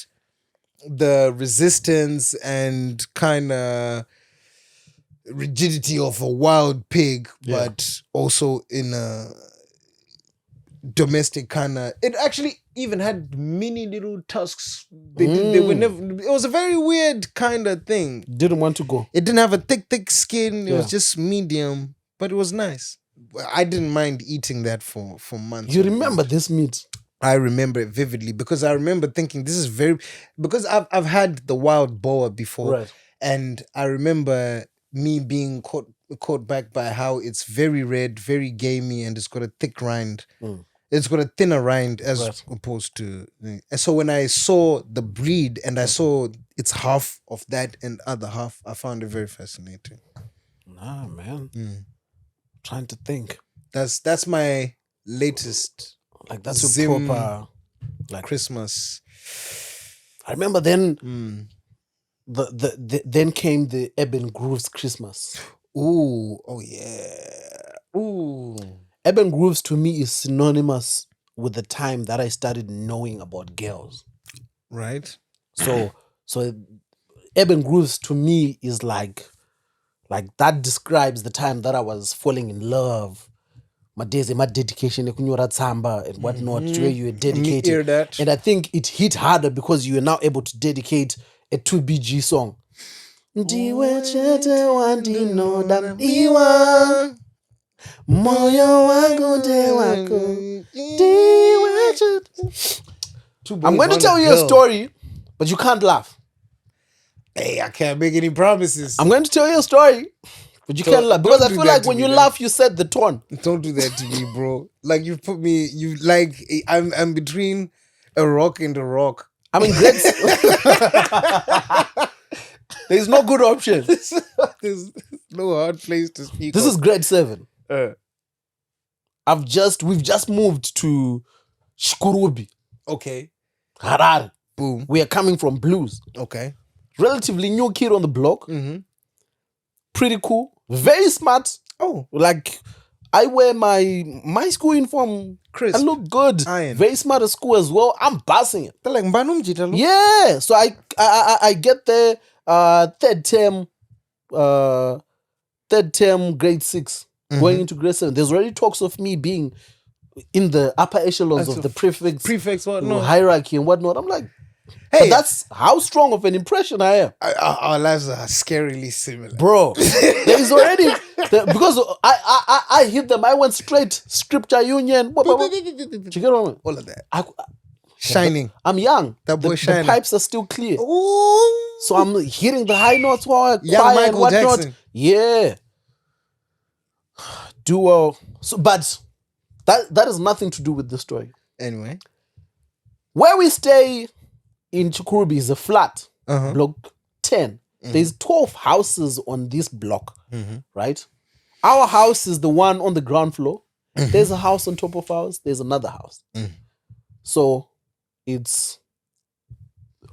the resistance and kind of rigidity of a wild pig, but also in a domestic kind of. It actually even had mini little tusks. They were never. It was a very weird kind of thing. Didn't want to go. It didn't have a thick skin. It was just medium, but it was nice. I didn't mind eating that for months. You remember this meat? I remember it vividly because I remember thinking this is because I've had the wild boar before, Right. and I remember me being caught back by how it's very red, very gamey, and it's got a thick rind. It's got a thinner rind as opposed to. And so when I saw the breed and I saw it's half of that and other half, I found it very fascinating. Nah, man. Trying to think. That's my latest. Like that's a proper like Christmas. I remember then then came the Ebb and Grooves Christmas. Ooh, oh yeah. Ooh. Urban grooves to me is synonymous with the time that I started knowing about girls. Right. So urban grooves to me is like that describes the time that I was falling in love. My days, my dedication, kunyora tsamba and whatnot, to where you were Me dedicated. hear that. And I think it hit harder because you are now able to dedicate a 2BG song. Ndiwe chete wandinoda mdiwa, moyo wangu nde wako. Ndiwe chete. I'm going to tell you a story, but you can't laugh. Hey, I can't make any promises. I'm going to tell you a story, but you can't laugh. Because I feel like when you laugh, you set the tone. Don't do that to me, bro. Like you put me, I'm between a rock and a rock. I mean, there's no good option. There's no hard place to speak. This is grade 7. We've just moved to Shikurubi, okay. Harare. Boom. We are coming from Blues. Okay. Relatively new kid on the block. Mm-hmm. Pretty cool. Very smart. Oh. Like, I wear my school uniform. Crisp. I look good. Iron. Very smart at school as well. I'm passing it. They're like Mbanum Jitalo. Yeah. So I get there third term grade 6, going into grade 7. There's already talks of me being in the upper echelons of the prefects whatnot. hierarchy and whatnot. I'm like, hey, that's how strong of an impression I am. Our lives are scarily similar, bro. There is already because I hit them. I went straight scripture union. You get on all of that. Shining. I'm young. That boy shining. The pipes are still clear. Ooh. So I'm hitting the high notes while I young quiet and Michael whatnot. Jackson. Yeah. Do well. So, but that has nothing to do with the story. Anyway, where we stay in Chikurubi is a flat, block 10. There's 12 houses on this block, right? Our house is the one on the ground floor. There's a house on top of ours. There's another house. So it's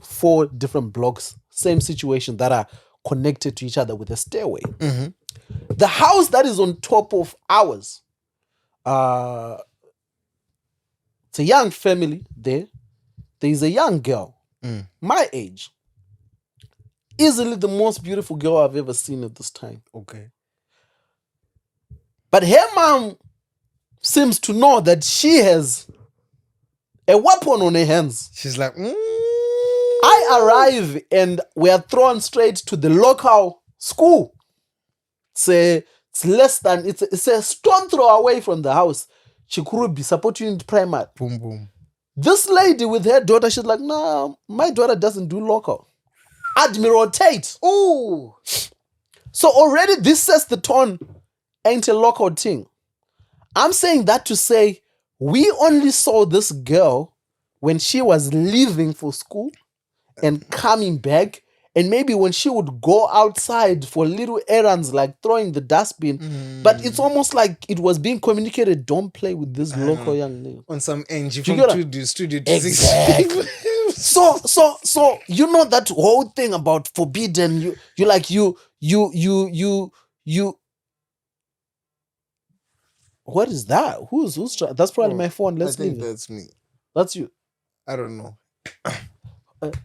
4 different blocks, same situation, that are connected to each other with a stairway. The house that is on top of ours, it's a young family there. There's a young girl, my age, easily the most beautiful girl I've ever seen at this time. Okay. But her mom seems to know that she has a weapon on her hands. She's like, I arrive and we are thrown straight to the local school. It's a stone throw away from the house. Chikurubi, support unit primary. Boom, boom. This lady with her daughter, she's like, no, my daughter doesn't do local. Admiral Tate. Ooh. So already this sets the tone, ain't a local thing. I'm saying that to say, we only saw this girl when she was leaving for school and coming back. And maybe when she would go outside for little errands like throwing the dustbin. But it's almost like it was being communicated, don't play with this local young lady. On some NG from studio exactly. So you know that whole thing about forbidden, you what is that? Who's that's probably my phone. Let's leave it. That's me. That's you. I don't know.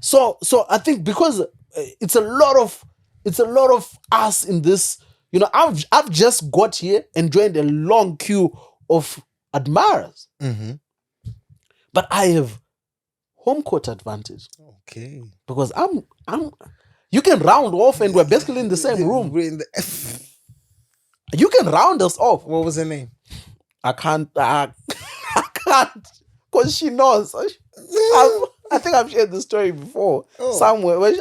So I think because it's a lot of us in this, you know, I've just got here and joined a long queue of admirers. But I have home court advantage. Okay. Because I'm you can round off and we're basically in the same room. You can round us off. What was her name? I can't because she knows. I think I've shared the story before somewhere. Where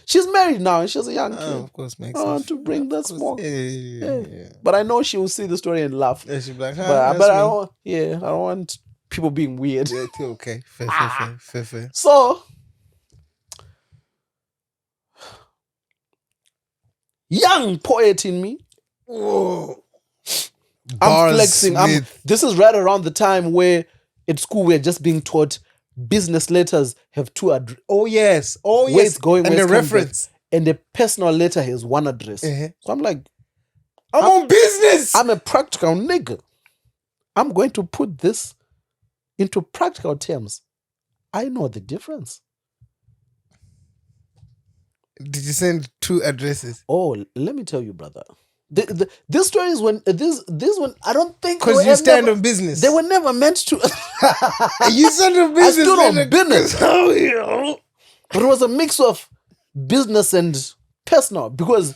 she's married now and she's a young kid. Of course, makes sense. To bring that smoke. Yeah. But I know she will see the story and laugh. Yeah, she'll be like, but I don't want people being weird. Yeah, okay, fair. So, young poet in me. Whoa. I'm flexing. This is right around the time where at school we're just being taught business letters have 2 addresses. Oh yes. Where it's going, and the reference. Back. And the personal letter has 1 address. So I'm like, I'm on business. I'm a practical nigga. I'm going to put this into practical terms. I know the difference. Did you send 2 addresses? Oh, let me tell you, brother. This story is when this one I don't think Because you stand on business. They were never meant to. You stand on I business. stood on business. Oh, But it was a mix of business and personal because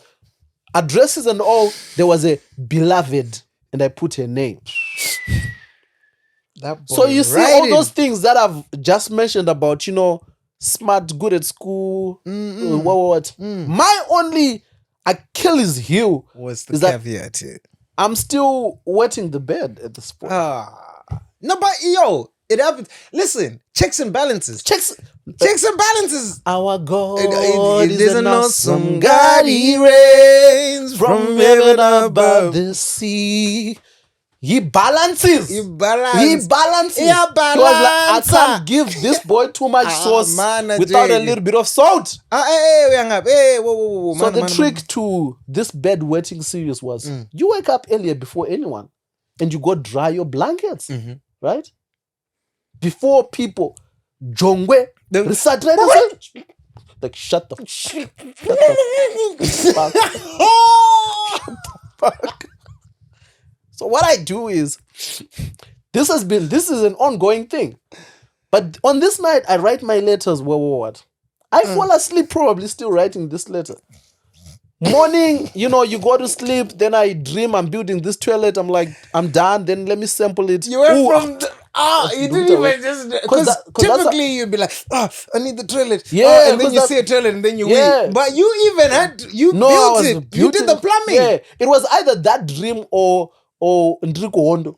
addresses and all, there was a beloved and I put her name. that boy So you see all riding. those things that I've just mentioned about, smart, good at school, what. My only Achilles heel was the is that caveat here. I'm still wetting the bed at this point. No, but it happens. Listen, checks and balances. Checks and balances. Our God It is is an an awesome awesome God. God. He He reigns reigns from heaven above the sea. He balances. He balance. He balances. He He was like, I balancer. can't give this boy too much sauce man, without a Jay. little bit of salt. Hey, hang up. Hey, whoa. So Man, the man, trick man. to this bed wetting series was you wake up earlier before anyone and you go dry your blankets, right? Before people, Jongwe, research, like shut the fuck. Fuck. So what I do is, this is an ongoing thing. But on this night, I write my letters. What? I fall asleep probably still writing this letter. Morning, you go to sleep. Then I dream I'm building this toilet. I'm like, I'm done. Then let me sample it. You went from you didn't even just because typically you'd be like, I need the toilet. Yeah, and then you see a toilet and then you wait. But you even had you No, built it. You did the plumbing. Yeah, it was either that dream or Ndriko Hondo.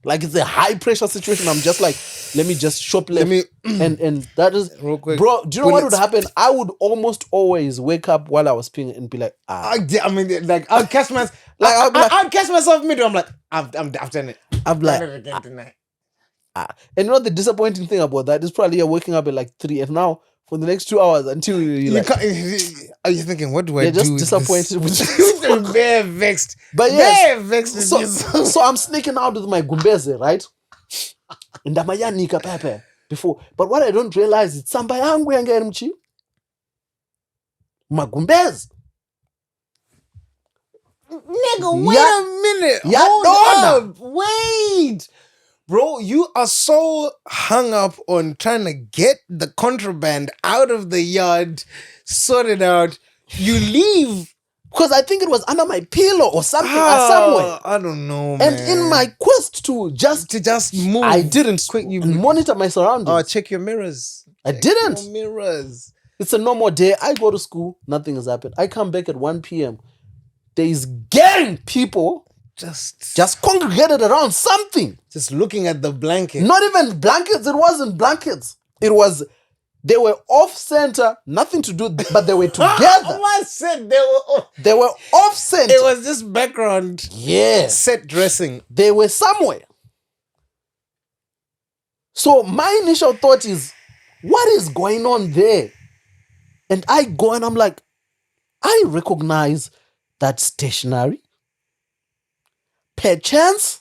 Like it's a high pressure situation. I'm just like, let me just shoplift. And that is, real quick, bro. Do you know what would happen? I would almost always wake up while I was peeing and be like, I mean, like I'll catch myself. I'll catch myself middle. I'm like, I've done it. I'm like, done it again tonight. And the disappointing thing about that is probably you're waking up at like 3, and now for the next 2 hours until you're like, are you thinking, what do I do? You're just disappointed with You're very vexed. But yes, very vexed. So I'm sneaking out with my gumbeze, right? And ndamayanika pepe before. But what I don't realize is samba yangu yanga mchi magumbeze. Nigga, wait a minute. Hold up. Wait. Bro, you are so hung up on trying to get the contraband out of the yard, sorted out. You leave. Because I think it was under my pillow or something or somewhere. I don't know, man. And in my quest to just move, I didn't monitor my surroundings. Oh, check your mirrors. I didn't. Your mirrors. It's a normal day. I go to school. Nothing has happened. I come back at 1 p.m. There is gang people just congregated around something. Just looking at the blanket. Not even blankets. It wasn't blankets. They were off center, nothing to do, but they were together. I said they were off center. It was just background. Yeah. Set dressing. They were somewhere. So my initial thought is, what is going on there? And I go and I'm like, I recognize that stationery. Perchance.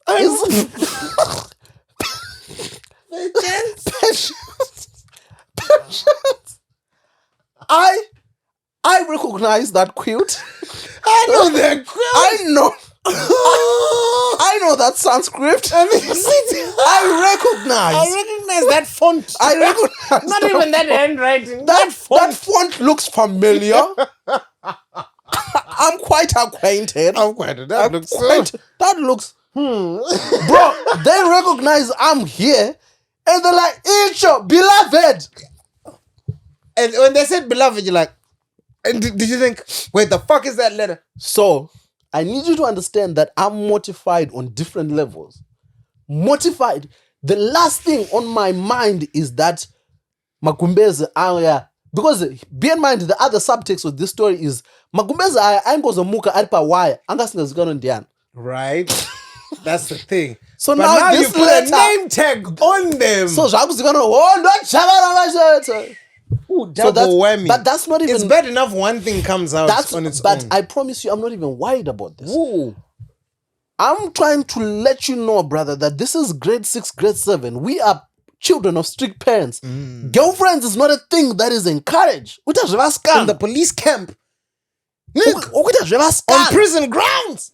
I recognize that quilt. I know that quilt. I know that Sanskrit. I recognize that font. I recognize not even that handwriting. That font looks familiar. I'm quite acquainted. That looks. Bro, they recognize I'm here, and they're like, "Icho, beloved." And when they said beloved, you're like, and did you think, wait, the fuck is that letter? So I need you to understand that I'm mortified on different levels. Mortified. The last thing on my mind is that Magumbeze aya. Because bear in mind, the other subtext of this story is Magumbeze aya aingozomuka aripa wire angasingazikana ndiana. Right. That's the thing. So but now this you put a name tag on them. So Jacques is gonna hold on. Ooh, double whammy. But that's not even. It's bad enough one thing comes out on its but own. I promise you, I'm not even worried about this. Ooh. I'm trying to let you know, brother, that this is grade 6, grade 7. We are children of strict parents. Girlfriends is not a thing that is encouraged. In the police camp. On prison grounds.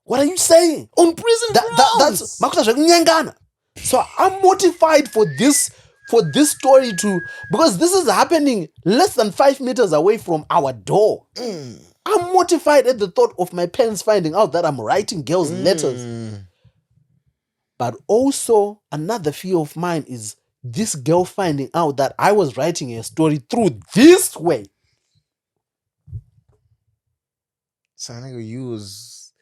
What are you saying? On prison grounds. That's so I'm mortified for this story because this is happening less than 5 meters away from our door. I'm mortified at the thought of my parents finding out that I'm writing girls letters. But also another fear of mine is this girl finding out that I was writing a story through this way. So nigga, you was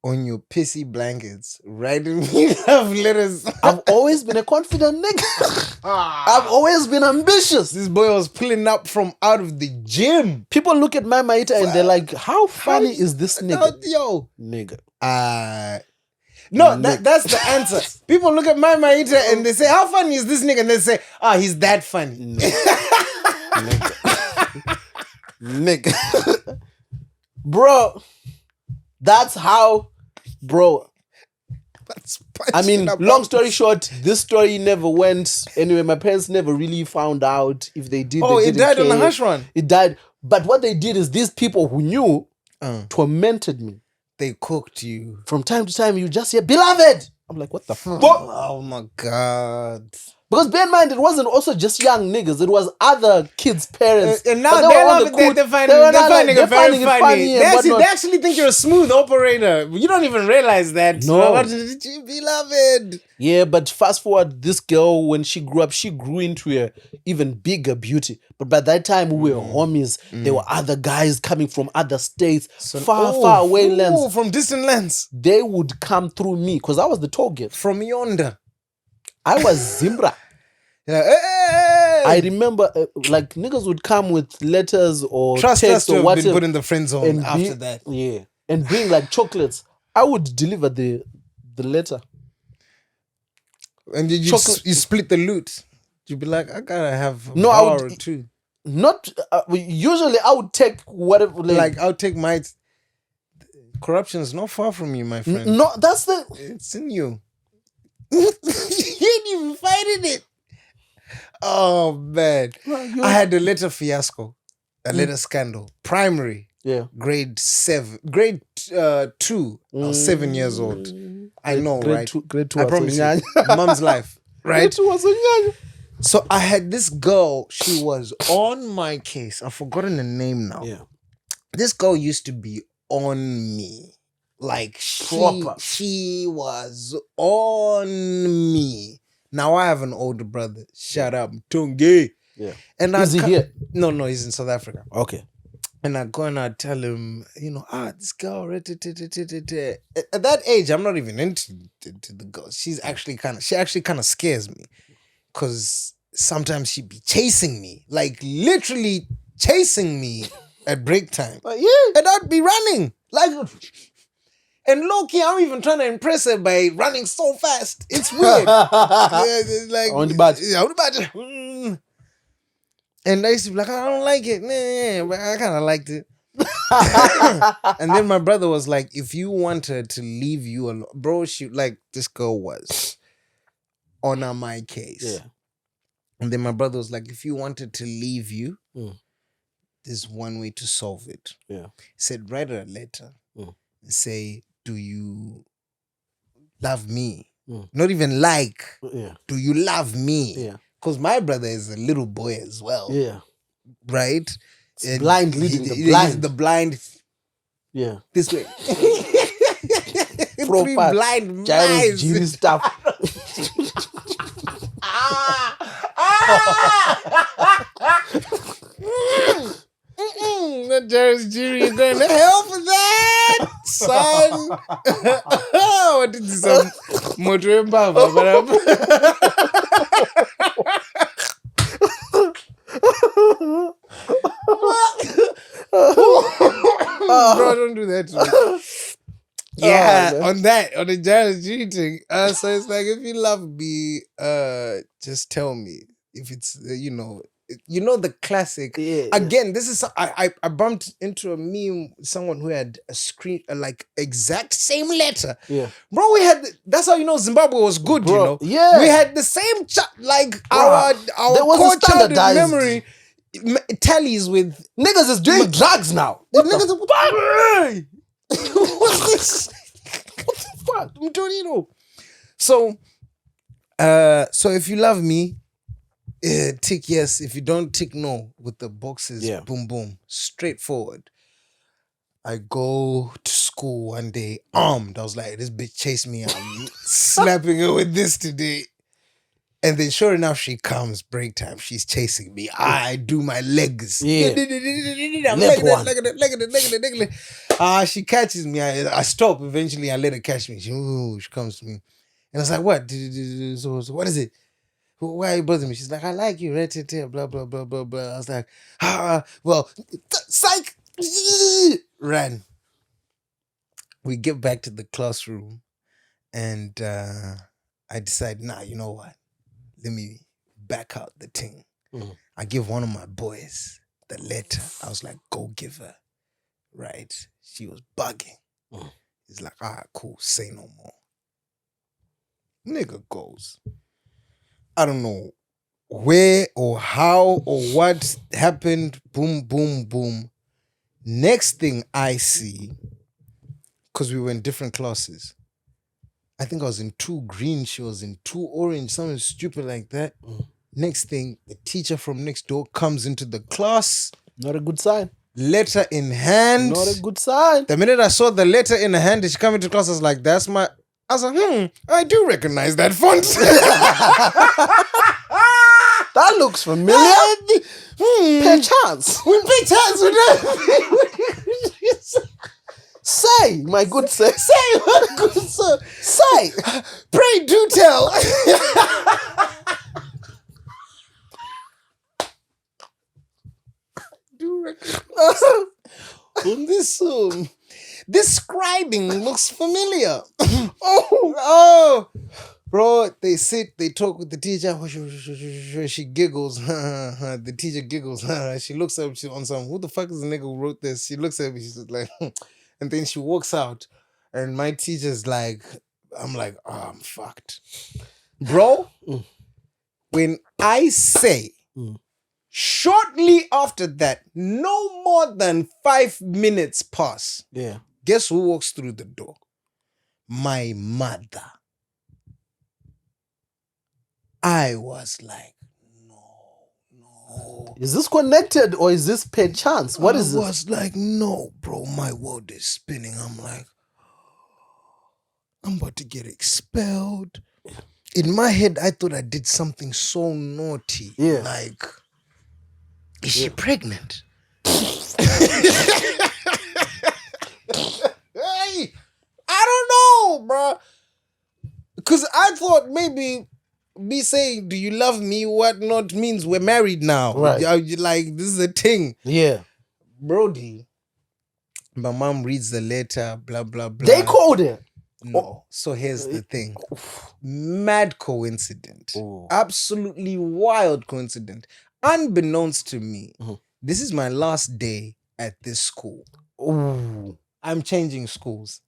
on your pissy blankets writing me love letters. I've always been a confident nigga. I've always been ambitious. This boy was pulling up from out of the gym. People look at my Maita and they're like, how funny is this nigga? Yo. Nigga. No, that's the answer. People look at my Maita and they say, how funny is this nigga? And they say, he's that funny. Nigga. Bro, that's how, bro. I mean, long story short, this story never went anyway. My parents never really found out if they did. Oh, it died on the hush run. It died. But what they did is these people who knew tormented me. They cooked you. From time to time, you just hear, beloved. I'm like, what the fuck? Oh my God. Because bear in mind, it wasn't also just young niggas. It was other kids' parents. And now they're finding it very funny. They actually think you're a smooth operator. You don't even realize that. No. Beloved. Yeah, but fast forward, this girl, when she grew up, she grew into a even bigger beauty. But by that time, we were homies. There were other guys coming from other states, far away lands. From distant lands. They would come through me because I was the target. From yonder. I was Zimbra. Hey. I remember, like, niggas would come with letters or text or whatever. Been put in the friend zone after that. Yeah. And bring, like, chocolates. I would deliver the letter. And you split the loot. You'd be like, I gotta have a bar or two. Not, usually I would take whatever. Like I'll take my... Corruption is not far from you, my friend. No, that's the... It's in you. You ain't even fighting it. Oh man, I had a letter fiasco, a letter scandal. Primary, grade 2. I was 7 years old. I know, right? Grade 2. I promise you, mom's life, right? So I had this girl. She was on my case. I've forgotten the name now. Yeah, this girl used to be on me. Like she was on me. Now I have an older brother. Shout out Mtungi. Yeah. And is he here? No, he's in South Africa. Okay. And I go and I tell him, this girl. At that age, I'm not even into the girl. She actually kind of scares me, because sometimes she'd be chasing me, like literally chasing me at break time. And I'd be running like. And low-key, I'm even trying to impress her by running so fast. It's weird. Like, on the badge. And I used to be like, I don't like it. Nah, but I kind of liked it. And then my brother was like, if you want her to leave you alone, bro, this girl was on my case. Yeah. And then my brother was like, if you wanted to leave you, there's one way to solve it. Yeah. He said, write her a letter and say, do you love me? Not even like. Yeah. Do you love me? Yeah. Because my brother is a little boy as well. Yeah. Right? Blind leading the blind. He's the blind. Yeah. This way. Proper Three blind mice. Giri stuff. Not Jairus Giri, you're going to hell for that, son. What did this motor bro, don't do that to me. Yeah, on the Jairus Giri thing. So it's like, if you love me, just tell me. If it's, you know the classic. Yeah, Again, this is I bumped into a meme. Someone who had a screen like exact same letter. Yeah. Bro, we had. That's how you know Zimbabwe was good. Bro, you know. yeah. We had the same like Bruh, our there was a core childhood standardized- memory tallies with Niggas is doing drugs now. the What the niggas. What's this? What the fuck? I'm telling you know. So, so if you love me, tick yes. If you don't, tick no. With the boxes, Yeah. boom, boom, straightforward. I go to school one day armed. I was like, this bitch chased me. I'm slapping her with this today. And then sure enough, she comes, break time. She's chasing me. I do my legs. Yeah. I'm Left one. legging it. She catches me. I stop. Eventually, I let her catch me. She comes to me. And I was like, what? So what is it? Why are you bothering me? She's like, I like you. Blah, blah, blah, blah, blah. I was like, well, psych. Ran. We get back to the classroom. And I decide, nah, you know what? Let me back out the thing. Mhm. I give one of my boys the letter. I was like, go give her. Right? She was bugging. Mhm. He's like, all right, cool. Say no more. Nigga goes. I don't know where or how or what happened. Boom, boom, boom. Next thing I see, because we were in different classes. I think I was in 2 green, she was in 2 orange, something stupid like that. Next thing, the teacher from next door comes into the class, Not a good sign. letter in hand. Not a good sign. The minute I saw the letter in the hand, she come into class, I was like, that's my... I was like, I do recognize that font. That looks familiar. Perchance. With big hands with that. Say, my good sir. Say, my good sir. Say. Pray do tell. Do recognize this scribing looks familiar. Oh, bro, they sit, they talk with the teacher. She giggles. The teacher giggles. She looks up on some, who the fuck is the nigga who wrote this? She looks at me, she's like, and then she walks out. And my teacher's like, I'm like, oh, I'm fucked. Bro, when I say, shortly after that, no more than 5 minutes pass. Yeah. Guess who walks through the door? My mother. I was like, no. Is this connected or is this perchance? What is I this? was like, no, bro, my world is spinning. I'm like, I'm about to get expelled. In my head, I thought I did something so naughty. Yeah. Like, is she pregnant? Hey, I don't know, bro. Because I thought maybe me saying, do you love me, whatnot, means we're married now. Right. Like, this is a thing. Yeah. Brody, my mom reads the letter, blah, blah, blah. They called it. No. So here's the thing. Mad coincidence. Absolutely wild coincidence. Unbeknownst to me, this is my last day at this school. Ooh. I'm changing schools.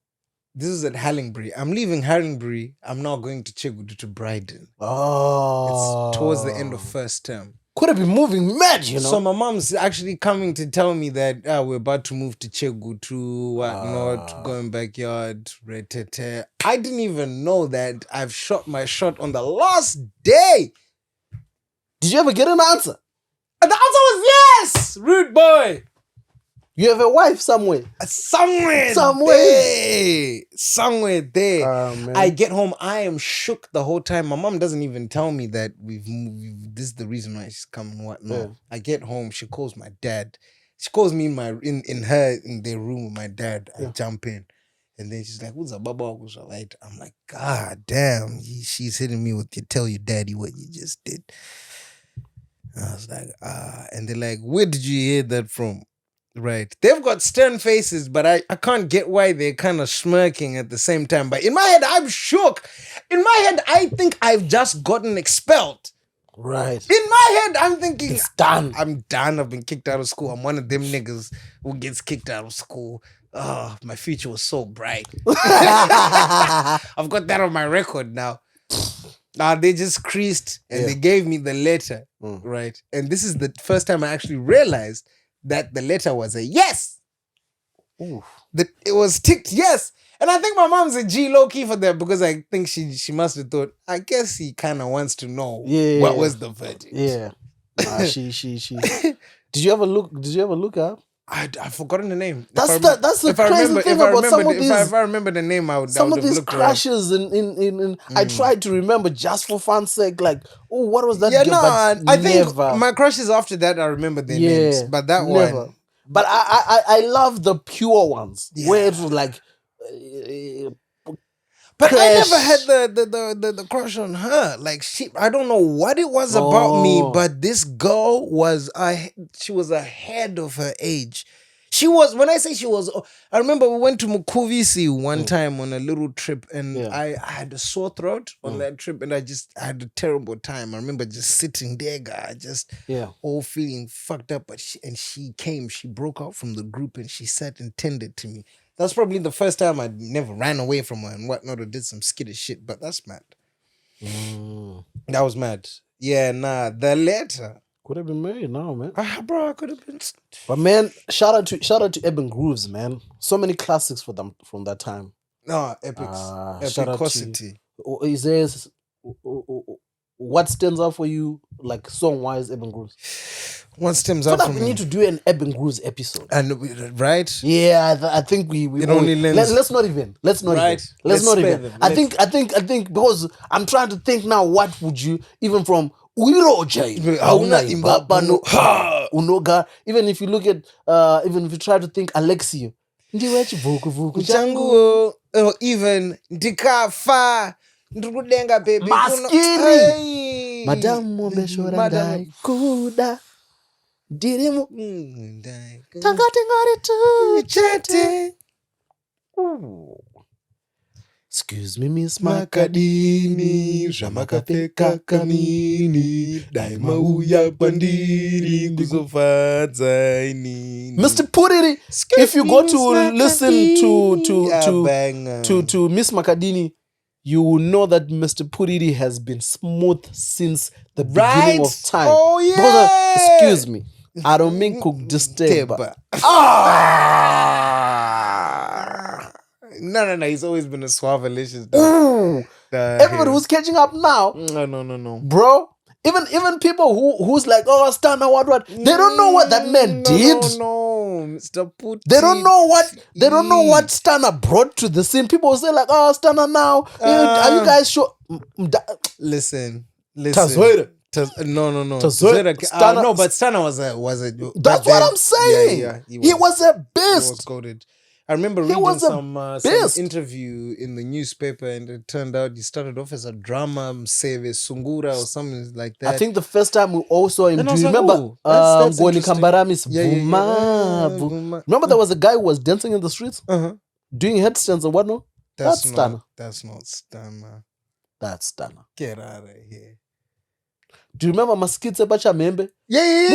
This is at Hallingbury. I'm leaving Hallingbury. I'm now going to Chegudu to Bryden. Oh. It's towards the end of first term. Could have been moving mad, you know. So my mom's actually coming to tell me that we're about to move to Chegudu, whatnot, going backyard, retete. I didn't even know that I've shot my shot on the last day. Did you ever get an answer? And the answer was yes! Rude boy. You have a wife somewhere. Somewhere there. Man. I get home, I am shook the whole time. My mom doesn't even tell me that we've moved. This is the reason why she's coming. What? No. Yeah. I get home, she calls my dad. She calls me in their room with my dad. I jump in. And then she's like, what's up, Baba? I'm like, God damn. She's hitting me with, you tell your daddy what you just did. And I was like, and they're like, where did you hear that from? Right. They've got stern faces, but I can't get why they're kind of smirking at the same time. But in my head, I'm shook. In my head, I think I've just gotten expelled. Right. In my head, I'm thinking, It's done. I'm done. I've been kicked out of school. I'm one of them niggas who gets kicked out of school. Oh, my future was so bright. I've got that on my record now. They just creased and they gave me the letter, right? And this is the first time I actually realized that the letter was a yes. Oof. That it was ticked yes. And I think my mom's a G low key for that because I think she must have thought, I guess he kind of wants to know what was the verdict. Yeah. She. Did you ever look up? I've forgotten the name. That's the crazy thing about some of these. If I remember the name, I would. Some of these crashes in I tried to remember just for fun's sake. Like, oh, what was that? Yeah, girl? no, I think my crushes after that I remember their names, but that never. one. But I love the pure ones where it was like. But crash. I never had the crush on her. Like I don't know what it was about me, but this girl she was ahead of her age. She was, when I say she was, I remember we went to Mukuvisi one time on a little trip, and I had a sore throat on that trip, and I had a terrible time. I remember just sitting there, guy, just all feeling fucked up. But she broke out from the group, and she sat and tended to me. That's probably the first time I never ran away from her and whatnot or did some skittish shit, but that's mad. That was mad. Yeah, nah, the letter. Could have been married now, man. Bro, I could have been. But man, shout out to Eben Grooves, man. So many classics for them from that time. No, epics. Epicosity. Is there what stands out for you, like song-wise, Eben Grooves? What stems out for me? We need to do an Eben Grooves episode. And right? Yeah, I think we only lends. Let's not even. I think because I'm trying to think now. What would you even from Uiroja? Unoga. Even if you look at even if you try to think Alexio. Even Dikafa. Baby. Maskiri. Madam Mobeshora Dai Kuda. Dirimu Tangatingari tu chete. Excuse me, Miss Makadini, Jamakapeka Kamini, Daima uya pandiri, Kuzofadzaini. Mr. Puriri, if you go to listen to Miss Makadini, you will know that Mr. Puriri has been smooth since the beginning of time. Oh yeah. Because, excuse me, I don't mean cook disturb. No. He's always been a suavelicious. Everybody who's catching up now. No. Bro, even people who's like, oh, Stana, what? They don't know what that man did. No, Mr. Putin. They don't know what Stana brought to the scene. People say like, oh, Stana now. Are you guys sure? Listen. Tazwere. No. Stana, no, but Stana was a. That's what I'm saying. Yeah. He was a beast. He was goated. I remember reading some interview in the newspaper, and it turned out he started off as a drama, Seve Sungura or something like that. I think the first time we all saw him, do you remember Ngoni Kambarami's Vuma? Remember there was a guy who was dancing in the streets? Doing headstands and whatnot? That's Stana. That's not Stana. That's Stana. Get out of here. Do you remember Maskitse Bacha Membe? Yeah.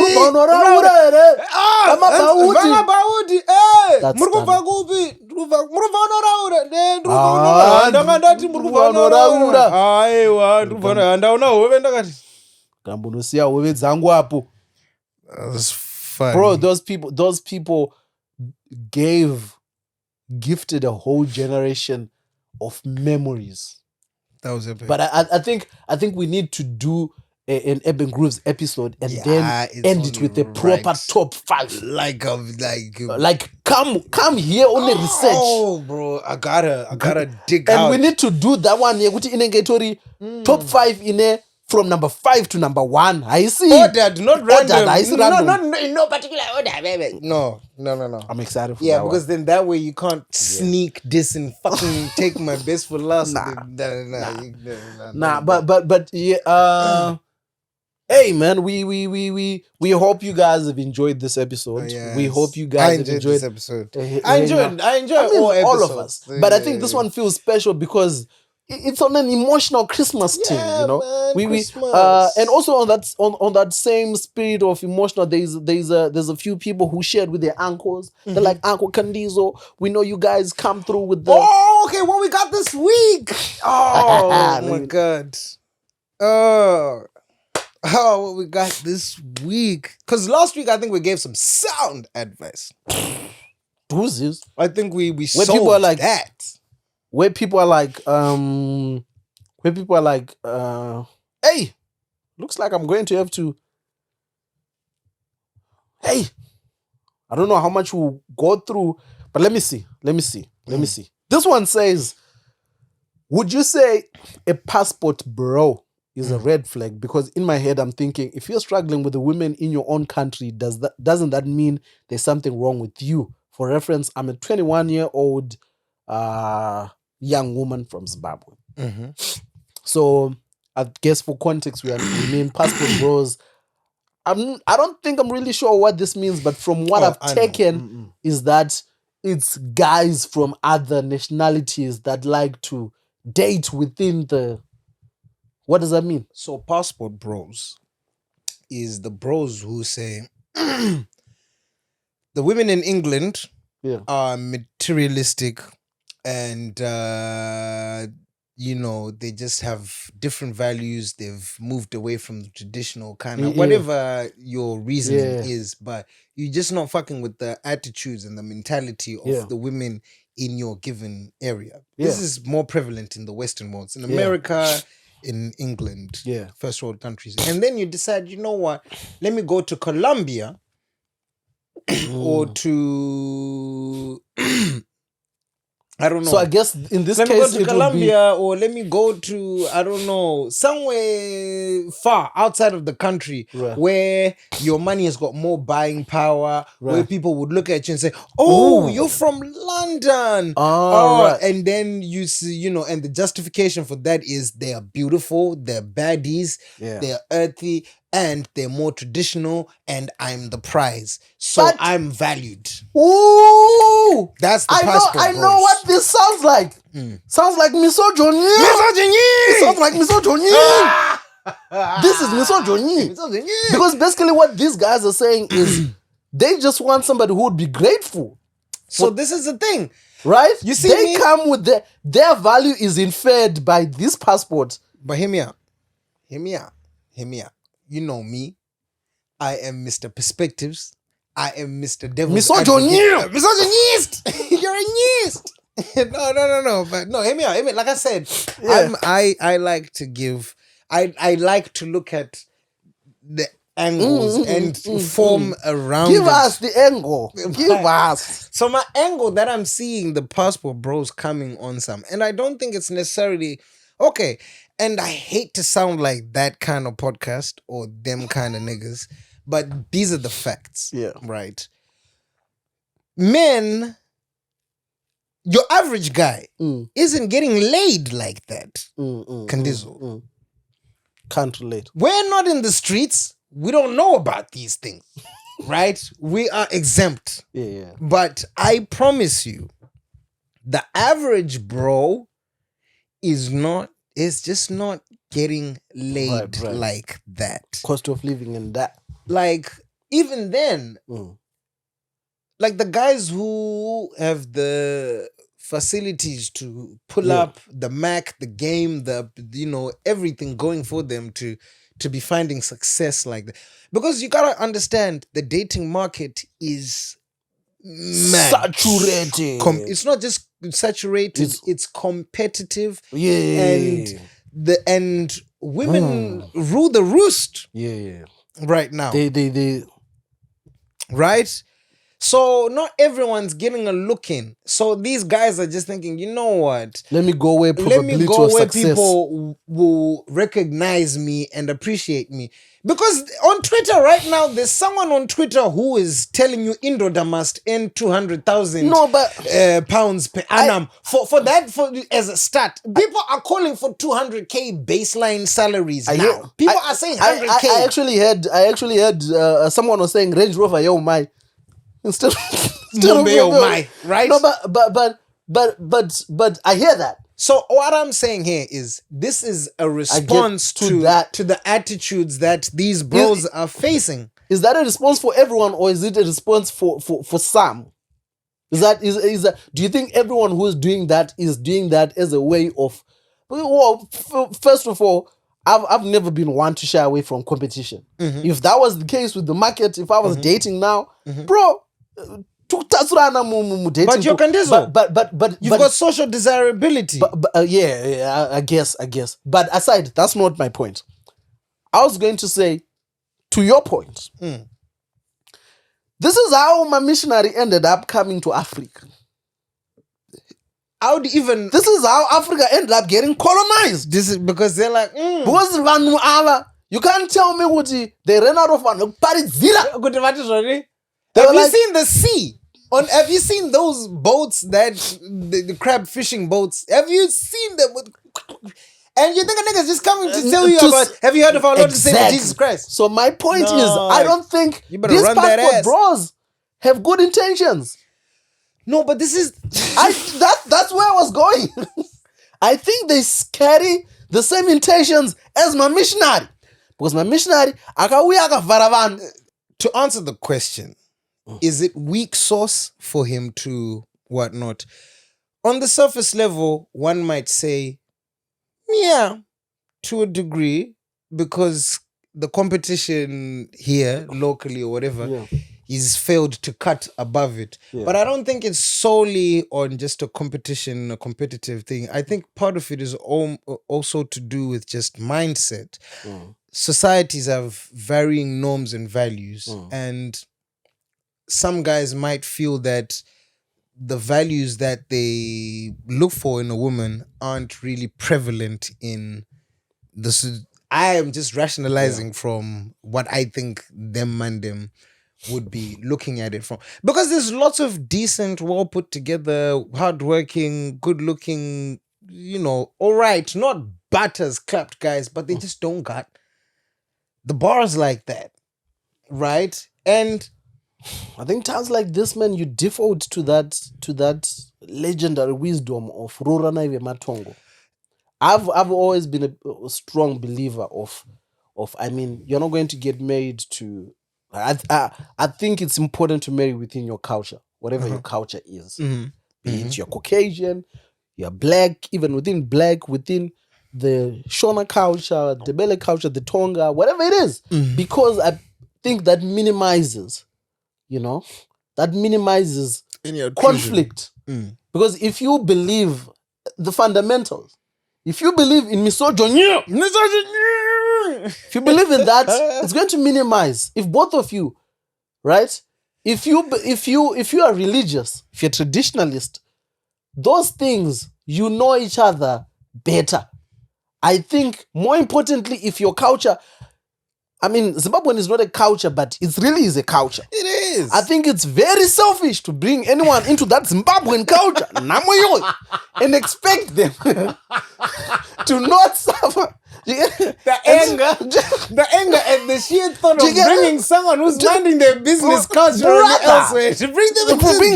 That's funny. Bro, those people gifted a whole generation of memories. That was epic. But I think we need to do an Eben Grooves episode and then end it with a proper top 5. Like come here on the research. Oh, bro, I gotta dig and out. And we need to do that one here. Top 5 in there from number 5 to number 1. I see. Ordered, not random. Random. No, in no particular order, baby. No. I'm excited for that. Yeah, because then that way you can't sneak this and fucking take my best for last. Nah. But yeah. Hey man, we hope you guys have enjoyed this episode. Yes. We hope you guys have enjoyed this episode. I enjoy all episodes. All of us. But I think this one feels special because it's on an emotional Christmas thing, Yeah, you know. man, Christmas. And also on that same spirit of emotional, there's a few people who shared with their uncles. They're like, Uncle Candizo, we know you guys come through with the Oh, okay, what we got this week? Oh my god. What we got this week? Because last week I think we gave some sound advice. who's this? I think we Where solved people are like that. where people are like hey, looks like I'm going to have to hey, I don't know how much we'll go through, but let me see. This one says, would you say a passport bro is a red flag? Because in my head I'm thinking, if you're struggling with the women in your own country, doesn't that mean there's something wrong with you? For reference, I'm a 21-year-old young woman from Zimbabwe. So I guess for context, we mean passport bros. I don't think I'm really sure what this means, but from what I've taken is that it's guys from other nationalities that like to date within the. What does that mean? So passport bros is the bros who say the women in England are materialistic and they just have different values. They've moved away from the traditional kind of whatever your reasoning is, but you're just not fucking with the attitudes and the mentality of the women in your given area. This is more prevalent in the Western world. In America, in England, first world countries. And then you decide, you know what, let me go to Colombia or to I don't know. So I guess in this case, let me go to Colombia, or let me go to, I don't know, somewhere far outside of the country where your money has got more buying power, where people would look at you and say, oh, you're from London. And then you see, and the justification for that is they are beautiful, they're baddies, they're earthy, and they're more traditional, and I'm the prize. So I'm valued. Ooh! That's the passport I know what this sounds like. Sounds like misogyny. It sounds like misogyny. This is misogyny. Because basically what these guys are saying is they just want somebody who would be grateful. So this is the thing. Right? You see, they come with their value is inferred by this passport. But hear me out. You know me. I am Mr. Perspectives. I am Mr. Devil's misogynist. You're a nist. No. But no, hear me out. Like I said, I like to give. I like to look at the angles and form around. Give us the angle. Give us. So my angle that I'm seeing the passport bros coming on some, and I don't think it's necessarily okay. And I hate to sound like that kind of podcast or them kind of niggas, but these are the facts. Yeah. Right. Men, your average guy isn't getting laid like that. Candizo. Can't relate. We're not in the streets. We don't know about these things. Right? We are exempt. Yeah. But I promise you, the average bro is just not getting laid like that. Cost of living and that. Like, even then, like the guys who have the facilities to pull up the Mac, the game, everything going for them to be finding success like that. Because you gotta understand, the dating market is saturated. It's not just saturated, it's competitive. Yeah. And women rule the roost. Yeah. Right now. They right? So not everyone's getting a look in. So these guys are just thinking, you know what? Let me go where people will recognize me and appreciate me. Because on Twitter right now, there's someone on Twitter who is telling you Indoda must earn 200,000 pounds per annum. For as a start, people are calling for 200k baseline salaries now. People are saying 100k. I actually heard someone was saying Range Rover, yo my. Instead of my, right? No, but I hear that. So what I'm saying here is this is a response to the attitudes that these bros are facing. Is that a response for everyone, or is it a response for some? Is that do you think everyone who is doing that as a way of, well, first of all, I've never been one to shy away from competition. If that was the case with the market, if I was dating now, bro, but you're conditional. But you've got social desirability. But yeah, I guess. But aside, that's not my point. I was going to say, to your point, this is how my missionary ended up coming to Africa. This is how Africa ended up getting colonized. This is because they're like, because you can't tell me what they ran out of Parizila. Have you seen the sea? Have you seen those boats the crab fishing boats? Have you seen them? And you think a nigga's just coming to tell you about, have you heard of our Lord and Savior Jesus Christ? So my point is, I don't think these passport bros have good intentions. No, but this is... that's where I was going. I think they carry the same intentions as my missionary. Because my missionary, to answer the question, is it weak sauce for him to whatnot? On the surface level, one might say, yeah, to a degree, because the competition here, locally or whatever, he's failed to cut above it. Yeah. But I don't think it's solely on just a competitive thing. I think part of it is also to do with just mindset. Societies have varying norms and values, and some guys might feel that the values that they look for in a woman aren't really prevalent in the... I am just rationalizing from what I think them would be looking at it from. Because there's lots of decent, well put together, hardworking, good looking, all right, not butters clapped guys, but they just don't got the bars like that. Right? And I think times like this, man, you default to that legendary wisdom of Rorana Matongo. I've always been a strong believer of I mean, you're not going to get married to... I think it's important to marry within your culture, whatever your culture is. Be it you're Caucasian, you're black, even within black, within the Shona culture, the Bele culture, the Tonga, whatever it is. Because I think that minimizes... that minimizes conflict. Because if you believe the fundamentals, if you believe in misogyny, if you believe in that, it's going to minimize. If both of you, right? If you are religious, if you're traditionalist, those things, each other better. I think more importantly, if your culture... I mean, Zimbabwean is not a culture, but it really is a culture. It is. I think it's very selfish to bring anyone into that Zimbabwean culture and expect them to not suffer. The anger and the sheer thought of bringing someone who's minding their business culturally elsewhere to bring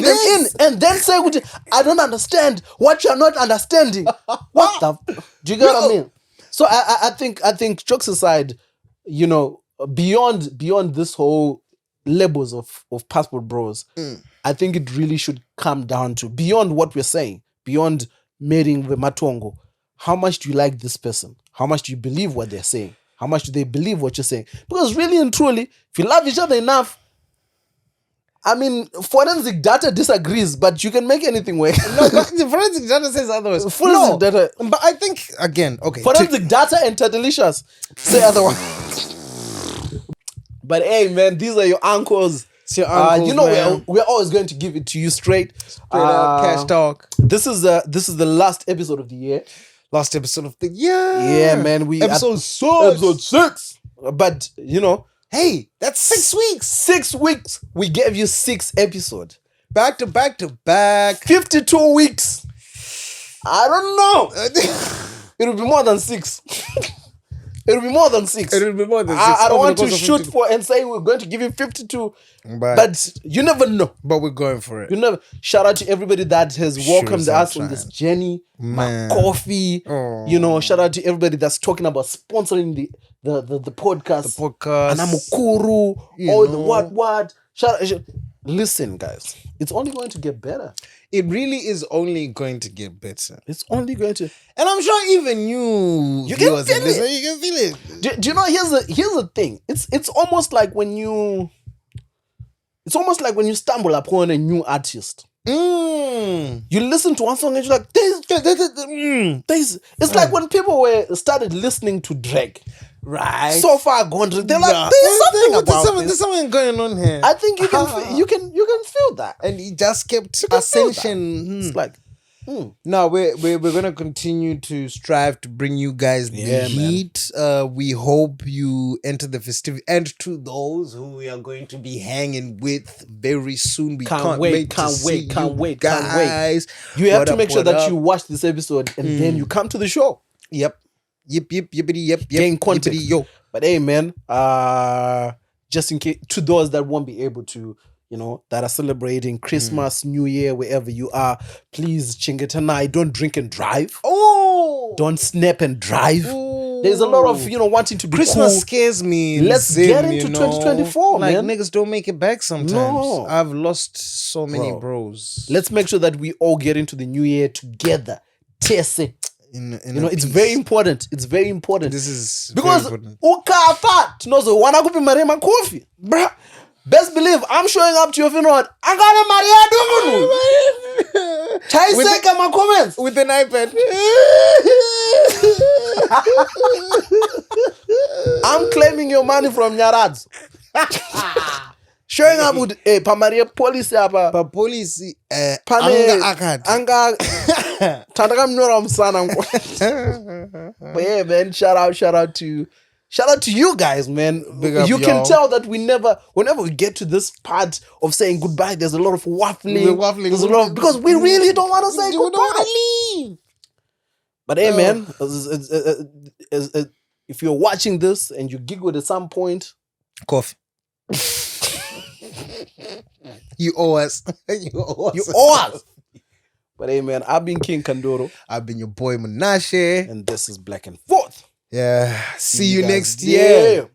them in and then say, I don't understand what you're not understanding. What the... Do you get what I mean? So I think jokes aside, beyond this whole labels of passport bros, I think it really should come down to, beyond what we're saying, beyond marrying the Matongo, how much do you like this person? How much do you believe what they're saying? How much do they believe what you're saying? Because really and truly, if you love each other enough, I mean, forensic data disagrees, but you can make anything work. No, but the forensic data says otherwise. Forensic data... But I think, again, okay. Forensic data and Tatalicious say otherwise. But hey, man, these are your uncles. It's your uncles, we're always going to give it to you straight up cash talk. This is the last episode of the year. Last episode of the year. Yeah, man. Episode 6. But, hey, that's 6 weeks. 6 weeks. We gave you 6 episodes. Back to back to back. 52 weeks. I don't know. It'll be more than 6. It'll be more than 6. It will be more than 6. I don't over want the to course of shoot 52. for and say we're going to give you 52, But but you never know. we're going for it. You never. Shout out to everybody that has welcomed Sure, us on this trying. journey. Man. My coffee. Oh. You know, shout out to everybody that's talking about sponsoring the podcast. The podcast. Anamukuru. You All the know. what. Listen, guys. It's only going to get better. It really is only going to get better. It's only going to. And I'm sure even you can viewers feel and listeners, it. you can feel it. Do you know? Here's the thing. It's almost like when you. It's almost like when you stumble upon a new artist. You listen to one song and you're like, it's like when people started listening to Drake. Right. So far gone. They're like, there's something about there's this. something going on here. I think you can you can feel that. And he just kept You can feel that. ascension. It's like, No, we're gonna continue to strive to bring you guys the Yeah, man. heat. We hope you enter the festivity, and to those who we are going to be hanging with very soon. We can't wait, can't to wait, see can't you wait, can't wait. guys. you have What to up, make sure what that up? you watch this episode and then you come to the show. Yep, yippity, yep. Gain context. Yippity, yo. But hey, man, just in case, to those that won't be able to, you know, that are celebrating Christmas, New Year, wherever you are, please, Chingetanai, don't drink and drive. Oh, Don't snap and drive. Ooh. There's a lot of, wanting to be Christmas cool. scares me. Let's Zim, get into you know? 2024, like, man. niggas don't make it back sometimes. No. I've lost so many Bro. bros. Let's make sure that we all get into the new year together. Tese. It's very important. It's very important. This is Because very important. ukafa tunozo wana kupi marema coffee. Bruh. Best believe I'm showing up to your funeral. Angana Maria Dumunu. Chaiseka my comments. With an iPad. I'm claiming your money from Nyarads. Showing up with Pamaria police hapa. But police Pane akad. anga tandaka mnora msana. But yeah, man, shout out to you guys, man. Big up, You can y'all. tell that whenever we get to this part of saying goodbye, there's a lot of waffling. We're waffling. There's a lot of, because we really don't want to say We don't goodbye. wanna leave. But hey, man, if you're watching this and you giggled at some point, Coffee. You owe us. You owe us. you owe us. But hey, man, I've been King Kandoro, I've been your boy Menashe. and this is Black and Forth. Yeah. See you guys next there. year.